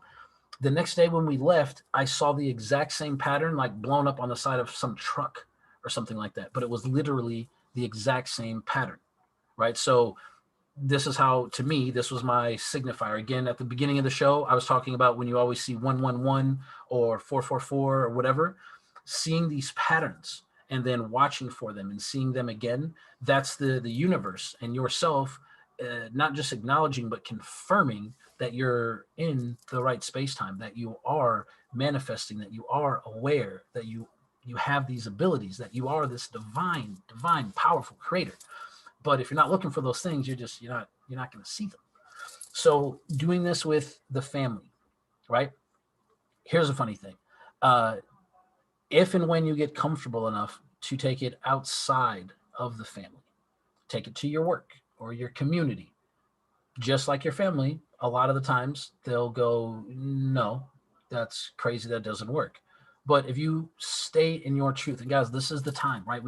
The next day when we left, I saw the exact same pattern, like blown up on the side of some truck or something like that. But it was literally the exact same pattern, right? So this is how, to me, this was my signifier. Again, at the beginning of the show, I was talking about when you always see 111 or 444 or whatever, seeing these patterns and then watching for them and seeing them again. That's the universe and yourself, not just acknowledging, but confirming that you're in the right space-time, that you are manifesting, that you are aware, that you have these abilities, that you are this divine, powerful creator. But if you're not looking for those things, you're not going to see them. So doing this with the family, right? Here's a funny thing. If and when you get comfortable enough to take it outside of the family, take it to your work or your community, just like your family, a lot of the times they'll go, no, that's crazy. That doesn't work. But if you stay in your truth, and guys, this is the time, right?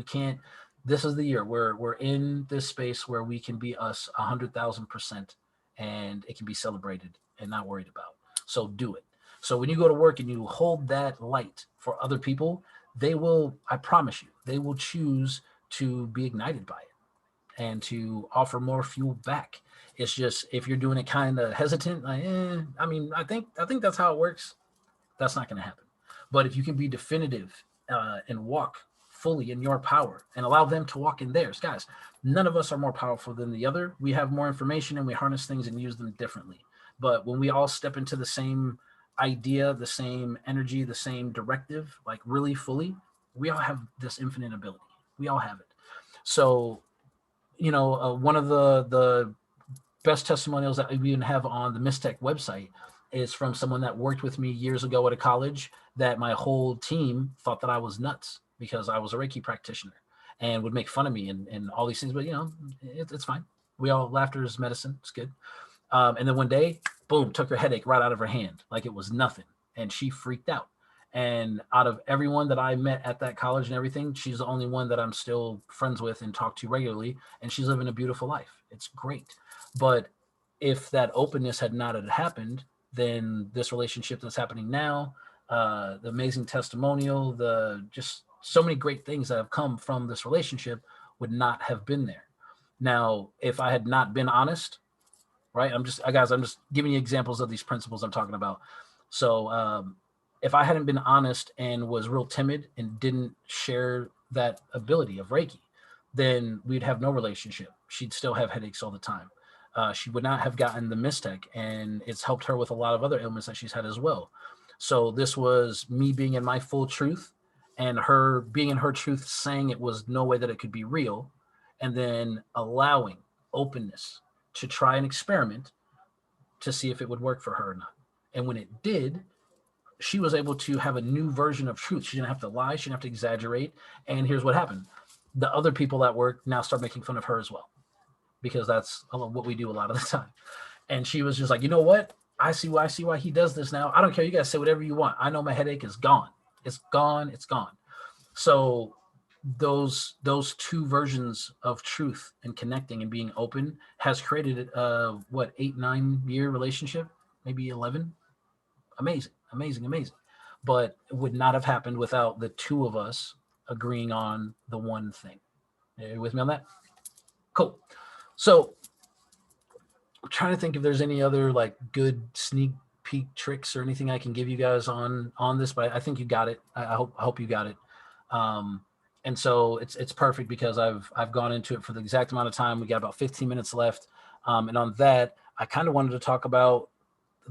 This is the year where we're in this space where we can be us 100,000% and it can be celebrated and not worried about. So do it. So when you go to work and you hold that light for other people, they will, I promise you, they will choose to be ignited by it and to offer more fuel back. It's just, if you're doing it kind of hesitant, like, I mean, I think that's how it works. That's not going to happen. But if you can be definitive and walk fully in your power and allow them to walk in theirs, guys, none of us are more powerful than the other. We have more information and we harness things and use them differently. But when we all step into the same idea, the same energy, the same directive, like really fully, we all have this infinite ability. We all have it. So, one of the best testimonials that we even have on the Mistech website is from someone that worked with me years ago at a college that my whole team thought that I was nuts because I was a Reiki practitioner and would make fun of me and all these things. But, it's fine. Laughter is medicine. It's good. And then one day, boom, took her headache right out of her hand like it was nothing. And she freaked out. And out of everyone that I met at that college and everything, she's the only one that I'm still friends with and talk to regularly. And she's living a beautiful life. It's great. But if that openness had not had happened, then this relationship that's happening now, the amazing testimonial, the just so many great things that have come from this relationship would not have been there. Now, if I had not been honest, right? I'm just giving you examples of these principles I'm talking about. So if I hadn't been honest and was real timid and didn't share that ability of Reiki, then we'd have no relationship. She'd still have headaches all the time. She would not have gotten the Mystech, and it's helped her with a lot of other ailments that she's had as well. So this was me being in my full truth and her being in her truth, saying it was no way that it could be real, and then allowing openness to try an experiment to see if it would work for her or not. And when it did, she was able to have a new version of truth. She didn't have to lie. She didn't have to exaggerate. And here's what happened. The other people at work now start making fun of her as well, because that's what we do a lot of the time. And she was just like, you know what? I see why he does this now. I don't care. You guys say whatever you want. I know my headache is gone. It's gone. It's gone. So those two versions of truth and connecting and being open has created a 8-9 year relationship, maybe 11. Amazing. But it would not have happened without the two of us agreeing on the one thing. Are you with me on that? Cool. So I'm trying to think if there's any other like good sneak peek tricks or anything I can give you guys on this, but I think you got it. I hope you got it. And so it's perfect because I've gone into it for the exact amount of time. We got about 15 minutes left. And on that, I kind of wanted to talk about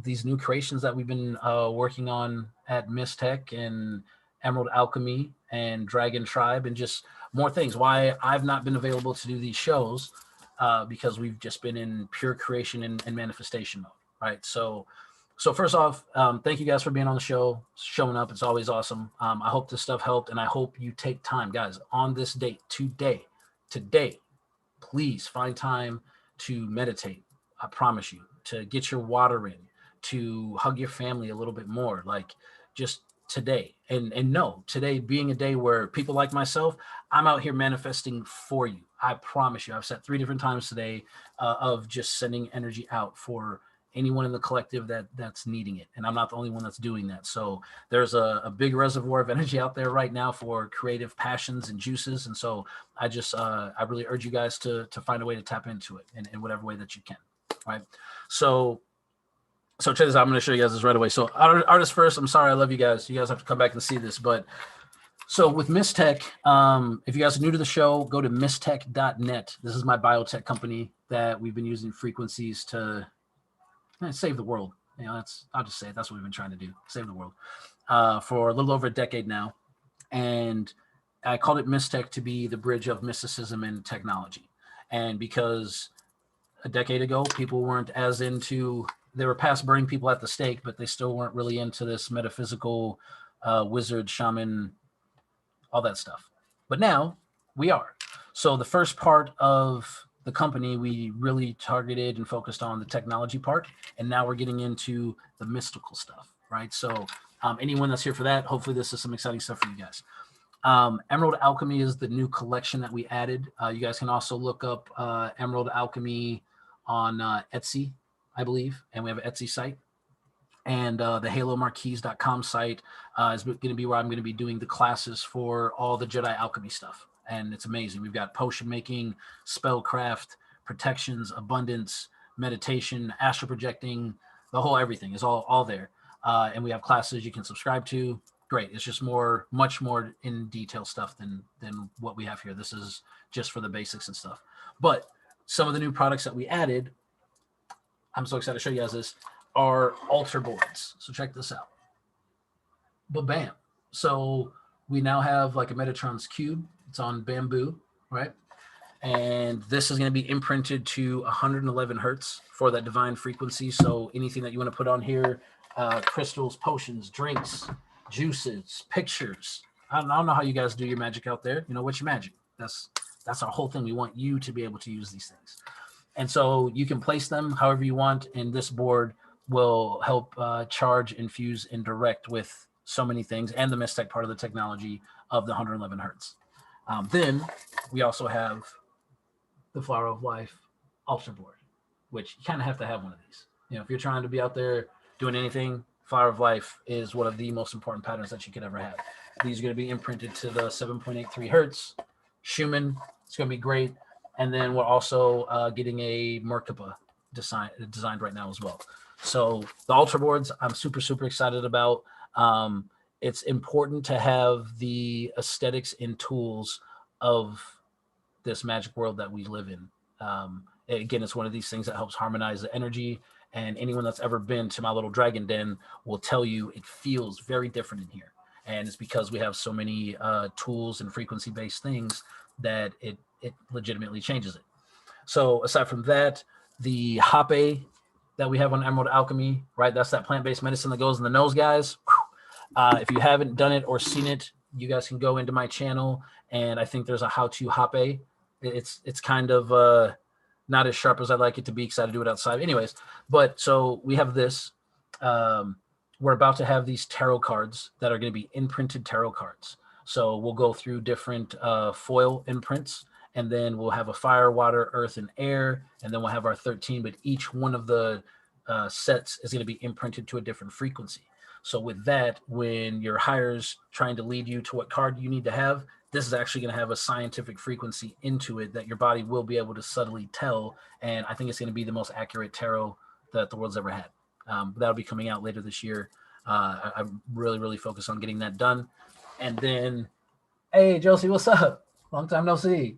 these new creations that we've been working on at Mystech and Emerald Alchemy and Dragon Tribe, and just more things. Why I've not been available to do these shows, because we've just been in pure creation and manifestation mode, right? So first off, thank you guys for being on the show, showing up. It's always awesome. I hope this stuff helped, and I hope you take time, guys, on this date, today, please find time to meditate. I promise you, to get your water in, to hug your family a little bit more, like just today. And no, today being a day where people like myself, I'm out here manifesting for you. I promise you, I've set 3 different times today of just sending energy out for anyone in the collective that's needing it. And I'm not the only one that's doing that. So there's a big reservoir of energy out there right now for creative passions and juices. And so I really urge you guys to find a way to tap into it in whatever way that you can. Right. So check this out. I'm going to show you guys this right away. So artist first, I'm sorry. I love you guys. You guys have to come back and see this, but so with Mystech, if you guys are new to the show, go to mystech.net. This is my biotech company that we've been using frequencies to save the world. You know, I'll just say it. That's what we've been trying to do. Save the world for a little over a decade now. And I called it Mystech to be the bridge of mysticism and technology. And because a decade ago, people weren't as into, they were past burning people at the stake, but they still weren't really into this metaphysical wizard, shaman, all that stuff. But now we are. So the first part of the company, we really targeted and focused on the technology part. And now we're getting into the mystical stuff, right? So anyone that's here for that, hopefully this is some exciting stuff for you guys. Emerald Alchemy is the new collection that we added. You guys can also look up Emerald Alchemy on Etsy, I believe. And we have an Etsy site. And the halomarquise.com site is going to be where I'm going to be doing the classes for all the Jedi alchemy stuff. And it's amazing. We've got potion making, spellcraft, protections, abundance, meditation, astral projecting, the whole everything is all there. And we have classes you can subscribe to. Great. It's just much more in detail stuff than what we have here. This is just for the basics and stuff. But some of the new products that we added, I'm so excited to show you guys this, are altar boards. So check this out. But bam. So we now have like a Metatron's cube. It's on bamboo, right? And this is going to be imprinted to 111 hertz for that divine frequency. So anything that you want to put on here, crystals, potions, drinks, juices, pictures. I don't know how you guys do your magic out there. You know, what's your magic? That's our whole thing. We want you to be able to use these things. And so you can place them however you want. And this board will help charge, infuse, and direct with so many things, and the Mistech part of the technology of the 111 hertz. Then we also have the Flower of Life Ultra Board, which you kind of have to have one of these. You know, if you're trying to be out there doing anything, Flower of Life is one of the most important patterns that you could ever have. These are going to be imprinted to the 7.83 hertz Schumann. It's going to be great. And then we're also getting a Merkaba designed right now as well. So the Ultra boards, I'm super, super excited about. It's important to have the aesthetics and tools of this magic world that we live in. Again, it's one of these things that helps harmonize the energy. And anyone that's ever been to my little dragon den will tell you it feels very different in here. And it's because we have so many tools and frequency-based things that it legitimately changes it. So aside from that, the Hape that we have on Emerald Alchemy, right? That's that plant-based medicine that goes in the nose, guys. If you haven't done it or seen it, you guys can go into my channel, and I think there's a how-to Hape. It's kind of not as sharp as I'd like it to be because I had to do it outside. Anyways, but so we have this. We're about to have these tarot cards that are going to be imprinted tarot cards. So we'll go through different foil imprints, and then we'll have a fire, water, earth, and air, and then we'll have our 13, but each one of the sets is going to be imprinted to a different frequency. So with that, when your hire's trying to lead you to what card you need to have, this is actually going to have a scientific frequency into it that your body will be able to subtly tell. And I think it's going to be the most accurate tarot that the world's ever had. That'll be coming out later this year. I'm really, really focused on getting that done. And then, hey, Josie, what's up? Long time no see.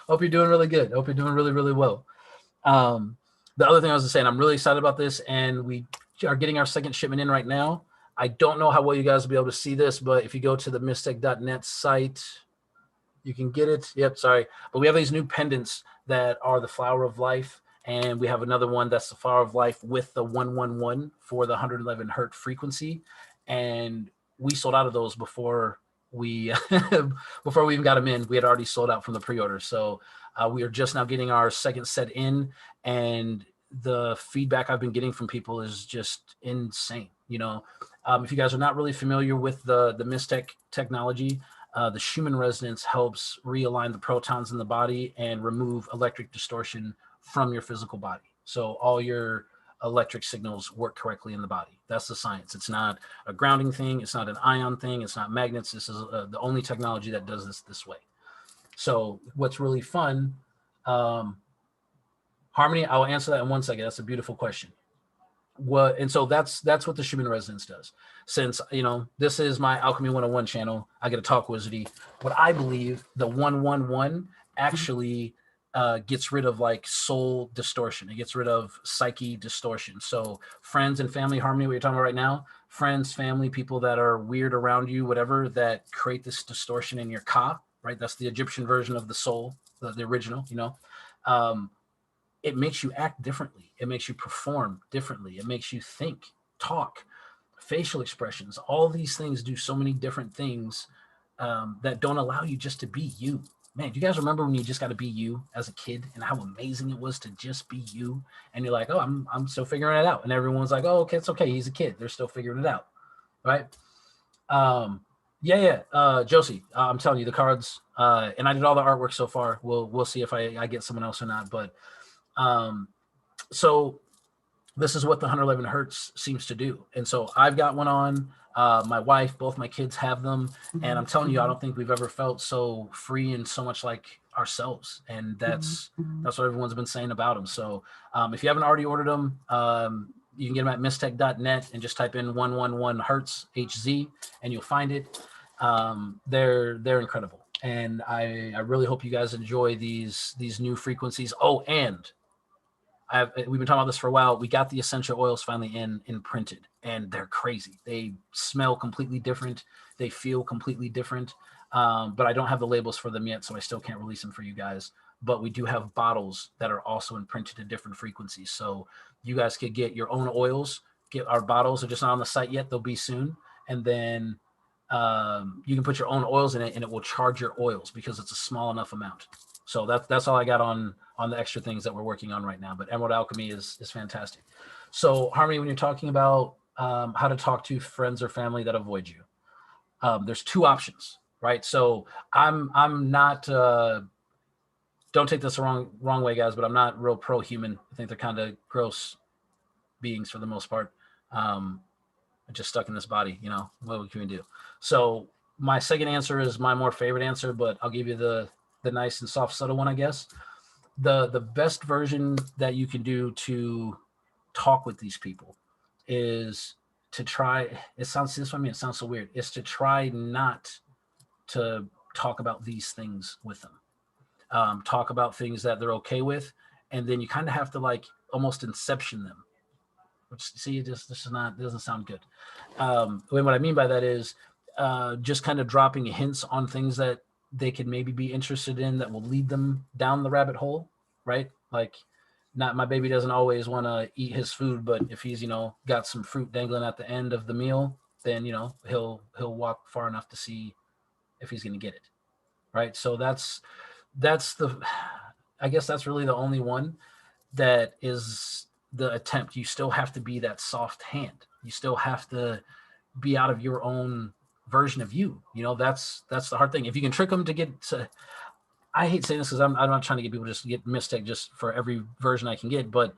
Hope you're doing really good. Hope you're doing really, really well. The other thing I was saying, I'm really excited about this, and we are getting our second shipment in right now. I don't know how well you guys will be able to see this, but if you go to the mistech.net site, you can get it. Yep, sorry. But we have these new pendants that are the Flower of Life, and we have another one that's the Flower of Life with the 111 for the 111 hertz frequency. And we sold out of those before we before we even got them in. We had already sold out from the pre-order. So we are just now getting our second set in, and the feedback I've been getting from people is just insane. You know, if you guys are not really familiar with the Mistech technology, the Schumann resonance helps realign the protons in the body and remove electric distortion from your physical body. So all your electric signals work correctly in the body. That's the science. It's not a grounding thing. It's not an ion thing. It's not magnets. This is the only technology that does this way. So what's really fun, Harmony, I'll answer that in 1 second. That's a beautiful question. And so that's what the Schumann resonance does. Since, you know, this is my Alchemy 101 channel, I get to talk wizardy. What I believe, the 111 actually gets rid of like soul distortion. It gets rid of psyche distortion. So friends and family harmony, what you're talking about right now, friends, family, people that are weird around you, whatever, that create this distortion in your ka, right? That's the Egyptian version of the soul, the original, you know. It makes you act differently. It makes you perform differently. It makes you think, talk, facial expressions. All these things do so many different things that don't allow you just to be you. Man, do you guys remember when you just got to be you as a kid and how amazing it was to just be you? And you're like, oh, I'm still figuring it out. And everyone's like, oh, okay, it's okay. He's a kid. They're still figuring it out, right? Josie, I'm telling you, the cards, and I did all the artwork so far. We'll see if I get someone else or not, but so this is what the 111 hertz seems to do. And so I've got one on, my wife, both my kids have them. And I'm telling you, I don't think we've ever felt so free and so much like ourselves. And that's what everyone's been saying about them. So if you haven't already ordered them, you can get them at mistech.net and just type in 111 hertz HZ and you'll find it. They're incredible. And I really hope you guys enjoy these new frequencies. Oh, and we've been talking about this for a while. We got the essential oils finally in printed, and they're crazy. They smell completely different. They feel completely different. But I don't have the labels for them yet, so I still can't release them for you guys. But we do have bottles that are also imprinted at different frequencies. So you guys could get your own oils. Get our bottles are just not on the site yet. They'll be soon. And then you can put your own oils in it, and it will charge your oils because it's a small enough amount. So that's all I got on the extra things that we're working on right now. But Emerald Alchemy is fantastic. So Harmony, when you're talking about how to talk to friends or family that avoid you. There's two options, right? So I'm not. Don't take this the wrong way, guys, but I'm not real pro human. I think they're kind of gross beings for the most part. Um, just stuck in this body, you know. What can we do? So my second answer is my more favorite answer, but I'll give you the nice and soft, subtle one, I guess. The best version that you can do to talk with these people is to try. It sounds this one. I mean, it sounds so weird. Is to try not to talk about these things with them. Talk about things that they're okay with, and then you kind of have to like almost inception them. Which see, this is not doesn't sound good. What I mean by that is just kind of dropping hints on things that they could maybe be interested in that will lead them down the rabbit hole, right? Like, not my baby doesn't always want to eat his food, but if he's got some fruit dangling at the end of the meal, then he'll walk far enough to see if he's going to get it, right? So that's the I guess that's really the only one that is the attempt. You still have to be that soft hand. You still have to be out of your own version of you. That's the hard thing. If you can trick them to get to, I hate saying this because I'm not trying to get people just to get Mistech just for every version I can get, but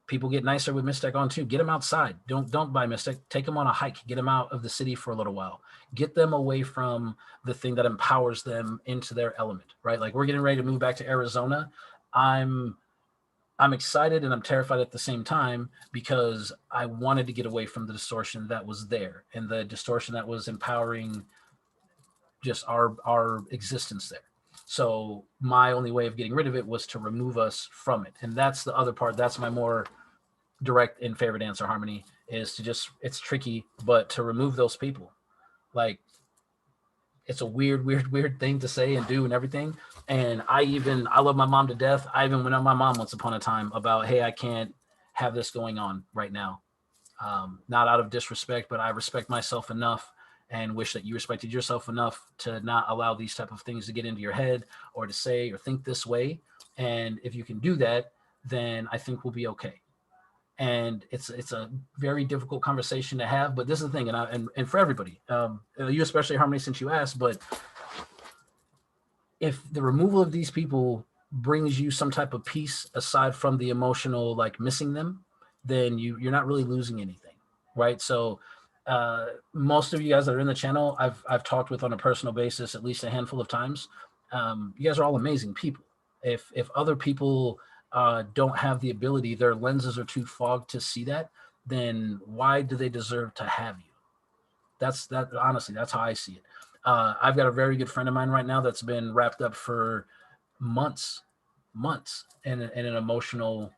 people get nicer with Mistech on too. Get them outside. Don't buy Mistech. Take them on a hike. Get them out of the city for a little while. Get them away from the thing that empowers them into their element, right? Like, we're getting ready to move back to Arizona. I'm excited and I'm terrified at the same time because I wanted to get away from the distortion that was there and the distortion that was empowering just our existence there. So my only way of getting rid of it was to remove us from it. And that's the other part. That's my more direct and favorite answer, Harmony, is to just, it's tricky, but to remove those people. Like, it's a weird thing to say and do and everything. And I love my mom to death. I even went on my mom once upon a time about, hey, I can't have this going on right now. Not out of disrespect, but I respect myself enough and wish that you respected yourself enough to not allow these type of things to get into your head or to say or think this way. And if you can do that, then I think we'll be okay. And it's a very difficult conversation to have, but this is the thing, and for everybody, you especially, Harmony, since you asked, but if the removal of these people brings you some type of peace aside from the emotional, like missing them, then you're not really losing anything, right? So most of you guys that are in the channel, I've talked with on a personal basis at least a handful of times. You guys are all amazing people. If other people don't have the ability, their lenses are too fogged to see that, then why do they deserve to have you? Honestly, that's how I see it. I've got a very good friend of mine right now that's been wrapped up for months in an emotional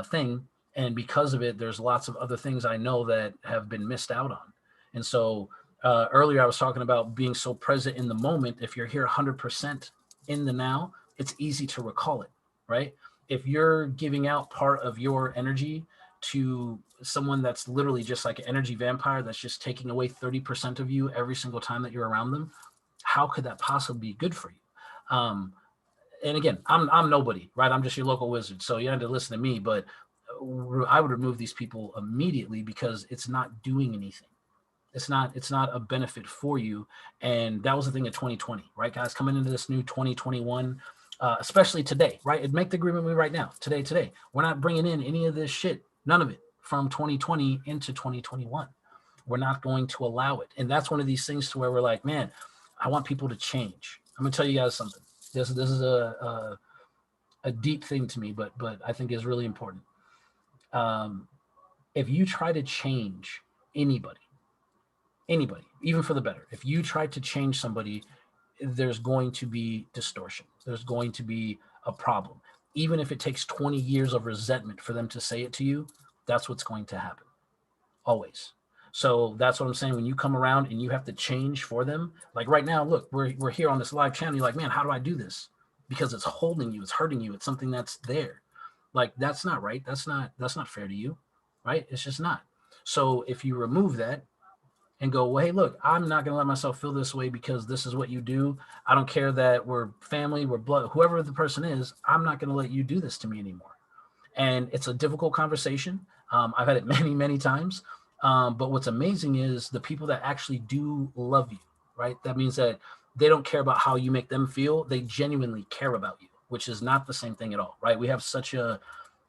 thing. And because of it, there's lots of other things I know that have been missed out on. And so earlier I was talking about being so present in the moment. If you're here 100% in the now, it's easy to recall it, right? If you're giving out part of your energy to someone that's literally just like an energy vampire that's just taking away 30% of you every single time that you're around them, how could that possibly be good for you? And again, I'm nobody, right? I'm just your local wizard, so you have to listen to me, but I would remove these people immediately because it's not doing anything. It's not a benefit for you. And that was the thing in 2020, right, guys? Coming into this new 2021, especially today, right? And make the agreement with me right now, today. We're not bringing in any of this shit, none of it, from 2020 into 2021. We're not going to allow it. And that's one of these things to where we're like, man, I want people to change. I'm gonna tell you guys something. This is a deep thing to me, but I think is really important. If you try to change anybody, even for the better, if you try to change somebody, there's going to be distortion. There's going to be a problem. Even if it takes 20 years of resentment for them to say it to you, that's what's going to happen. Always. So that's what I'm saying. When you come around and you have to change for them, like right now, look, we're here on this live channel. You're like, man, how do I do this? Because it's holding you, it's hurting you. It's something that's there. Like, that's not right. That's not fair to you, right? It's just not. So if you remove that and go, well, hey, look, I'm not going to let myself feel this way because this is what you do. I don't care that we're family, we're blood, whoever the person is, I'm not going to let you do this to me anymore. And it's a difficult conversation. I've had it many, many times. But what's amazing is the people that actually do love you, right? That means that they don't care about how you make them feel. They genuinely care about you, which is not the same thing at all, right? We have such a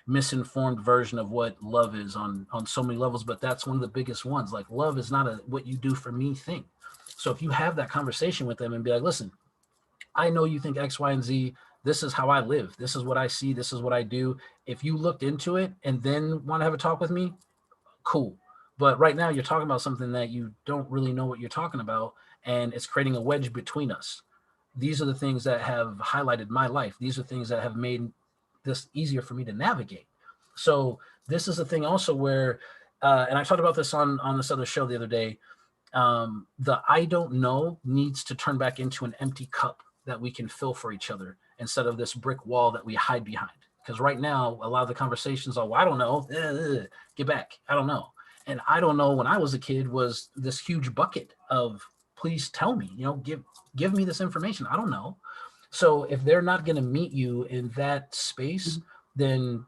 misinformed version of what love is on so many levels, but that's one of the biggest ones. Like, love is not a what you do for me thing. So if you have that conversation with them and be like, listen, I know you think X, Y, and Z. This is how I live. This is what I see. This is what I do. If you looked into it and then want to have a talk with me, cool. But right now you're talking about something that you don't really know what you're talking about, and it's creating a wedge between us. These are the things that have highlighted my life. These are things that have made this easier for me to navigate. So this is a thing also where, and I talked about this on this other show the other day. The I don't know needs to turn back into an empty cup that we can fill for each other instead of this brick wall that we hide behind. Because right now, a lot of the conversations are, well, I don't know, get back, I don't know. And I don't know when I was a kid was this huge bucket of, please tell me, give me this information. I don't know. So if they're not going to meet you in that space, then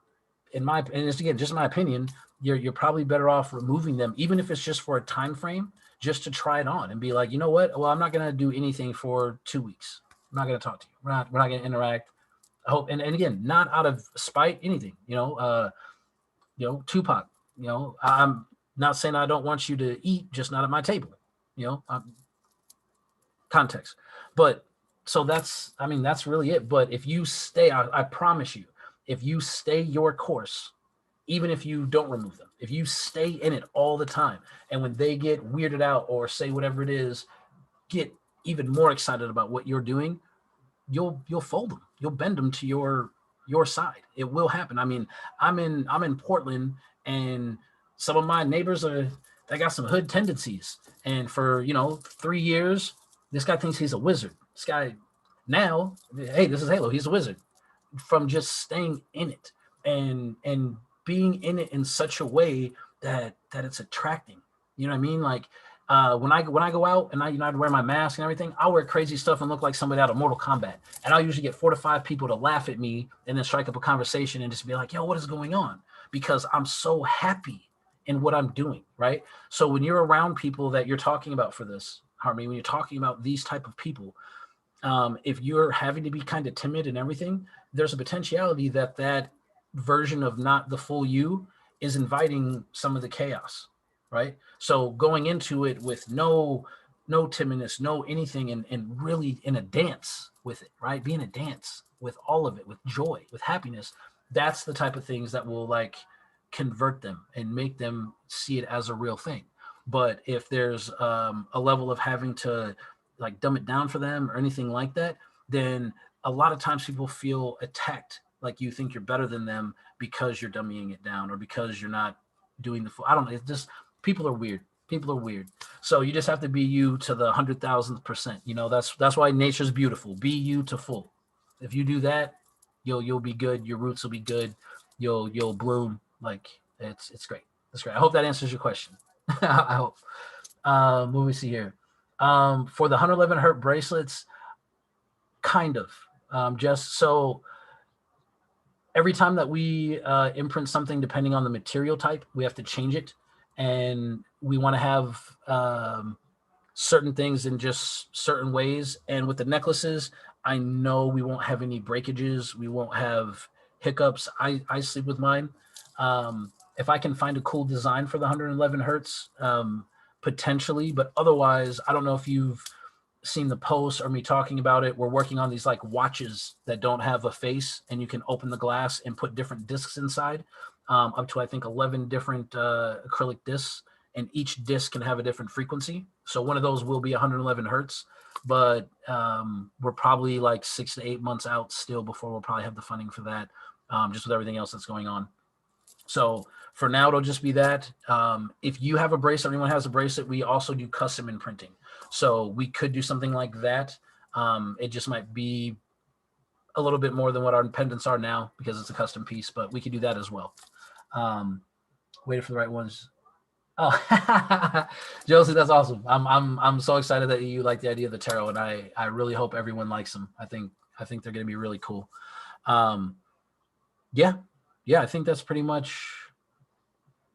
and it's again, just my opinion, you're probably better off removing them, even if it's just for a time frame, just to try it on and be like, you know what? Well, I'm not going to do anything for 2 weeks. I'm not going to talk to you. We're not going to interact. I hope, and again, not out of spite, anything, Tupac, I'm not saying I don't want you to eat, just not at my table, context. But so that's really it. But if you stay, I promise you, if you stay your course, even if you don't remove them, if you stay in it all the time, and when they get weirded out or say whatever it is, get even more excited about what you're doing, you'll fold them, you'll bend them to your side. It will happen. I mean, I'm in Portland, and some of my neighbors they got some hood tendencies, and for 3 years, this guy thinks he's a wizard. This guy now, hey, this is Halo. He's a wizard from just staying in it and being in it in such a way that it's attracting. You know what I mean? Like when I go out and I'd wear my mask and everything, I'll wear crazy stuff and look like somebody out of Mortal Kombat. And I'll usually get 4 to 5 people to laugh at me and then strike up a conversation and just be like, yo, what is going on? Because I'm so happy in what I'm doing, right? So when you're around people that you're talking about for this, Harmony, when you're talking about these type of people, if you're having to be kind of timid and everything, there's a potentiality that version of not the full you is inviting some of the chaos, right? So going into it with no timidness, no anything, and really in a dance with it, right? Be in a dance with all of it, with joy, with happiness. That's the type of things that will like convert them and make them see it as a real thing. But if there's a level of having to like dumb it down for them or anything like that, then a lot of times people feel attacked, like you think you're better than them because you're dummying it down or because you're not doing the full. I don't know. It's just people are weird. People are weird. So you just have to be you to the 100,000%. That's why nature's beautiful. Be you to full. If you do that, you'll be good. Your roots will be good. You'll bloom. Like it's great. That's great. I hope that answers your question. I hope. What do we see here? For the 111 hertz bracelets, kind of. Just so every time that we imprint something, depending on the material type, we have to change it. And we want to have certain things in just certain ways. And with the necklaces, I know we won't have any breakages. We won't have hiccups. I sleep with mine. If I can find a cool design for the 111 hertz, potentially, but otherwise, I don't know if you've seen the posts or me talking about it. We're working on these like watches that don't have a face, and you can open the glass and put different discs inside, up to I think 11 different acrylic discs, and each disc can have a different frequency. So one of those will be 111 hertz, but we're probably like 6 to 8 months out still before we'll probably have the funding for that, just with everything else that's going on. So for now, it'll just be that. If you have a bracelet, anyone has a bracelet, we also do custom imprinting. So we could do something like that. It just might be a little bit more than what our pendants are now because it's a custom piece, but we could do that as well. Waiting for the right ones. Oh, Josie, that's awesome. I'm so excited that you like the idea of the tarot, and I really hope everyone likes them. I think they're going to be really cool. Yeah, I think that's pretty much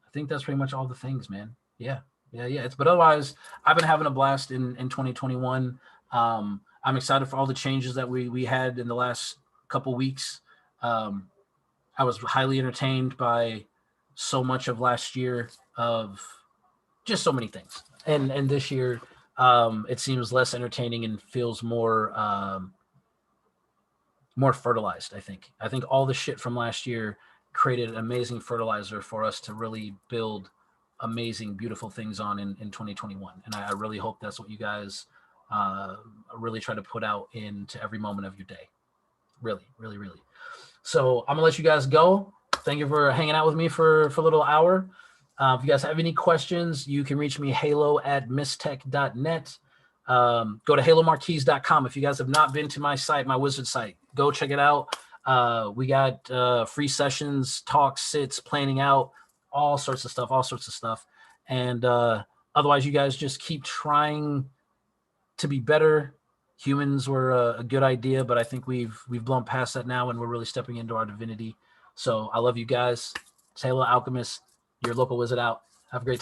I think that's pretty much all the things, man. Yeah. It's but otherwise, I've been having a blast in 2021. I'm excited for all the changes that we had in the last couple weeks. Um, I was highly entertained by so much of last year of just so many things, and this year it seems less entertaining and feels more fertilized. I think all the shit from last year created an amazing fertilizer for us to really build amazing, beautiful things on in 2021. And I really hope that's what you guys really try to put out into every moment of your day. Really, really, really. So I'm gonna let you guys go. Thank you for hanging out with me for a little hour. If you guys have any questions, you can reach me halo@mistech.net. Go to halomarquise.com. If you guys have not been to my site, my wizard site, go check it out. We got free sessions, talks, sits, planning out, all sorts of stuff. And otherwise, you guys just keep trying to be better. Humans were a good idea, but I think we've blown past that now, and we're really stepping into our divinity. So I love you guys. It's Halo Alchemist, your local wizard out. Have a great time.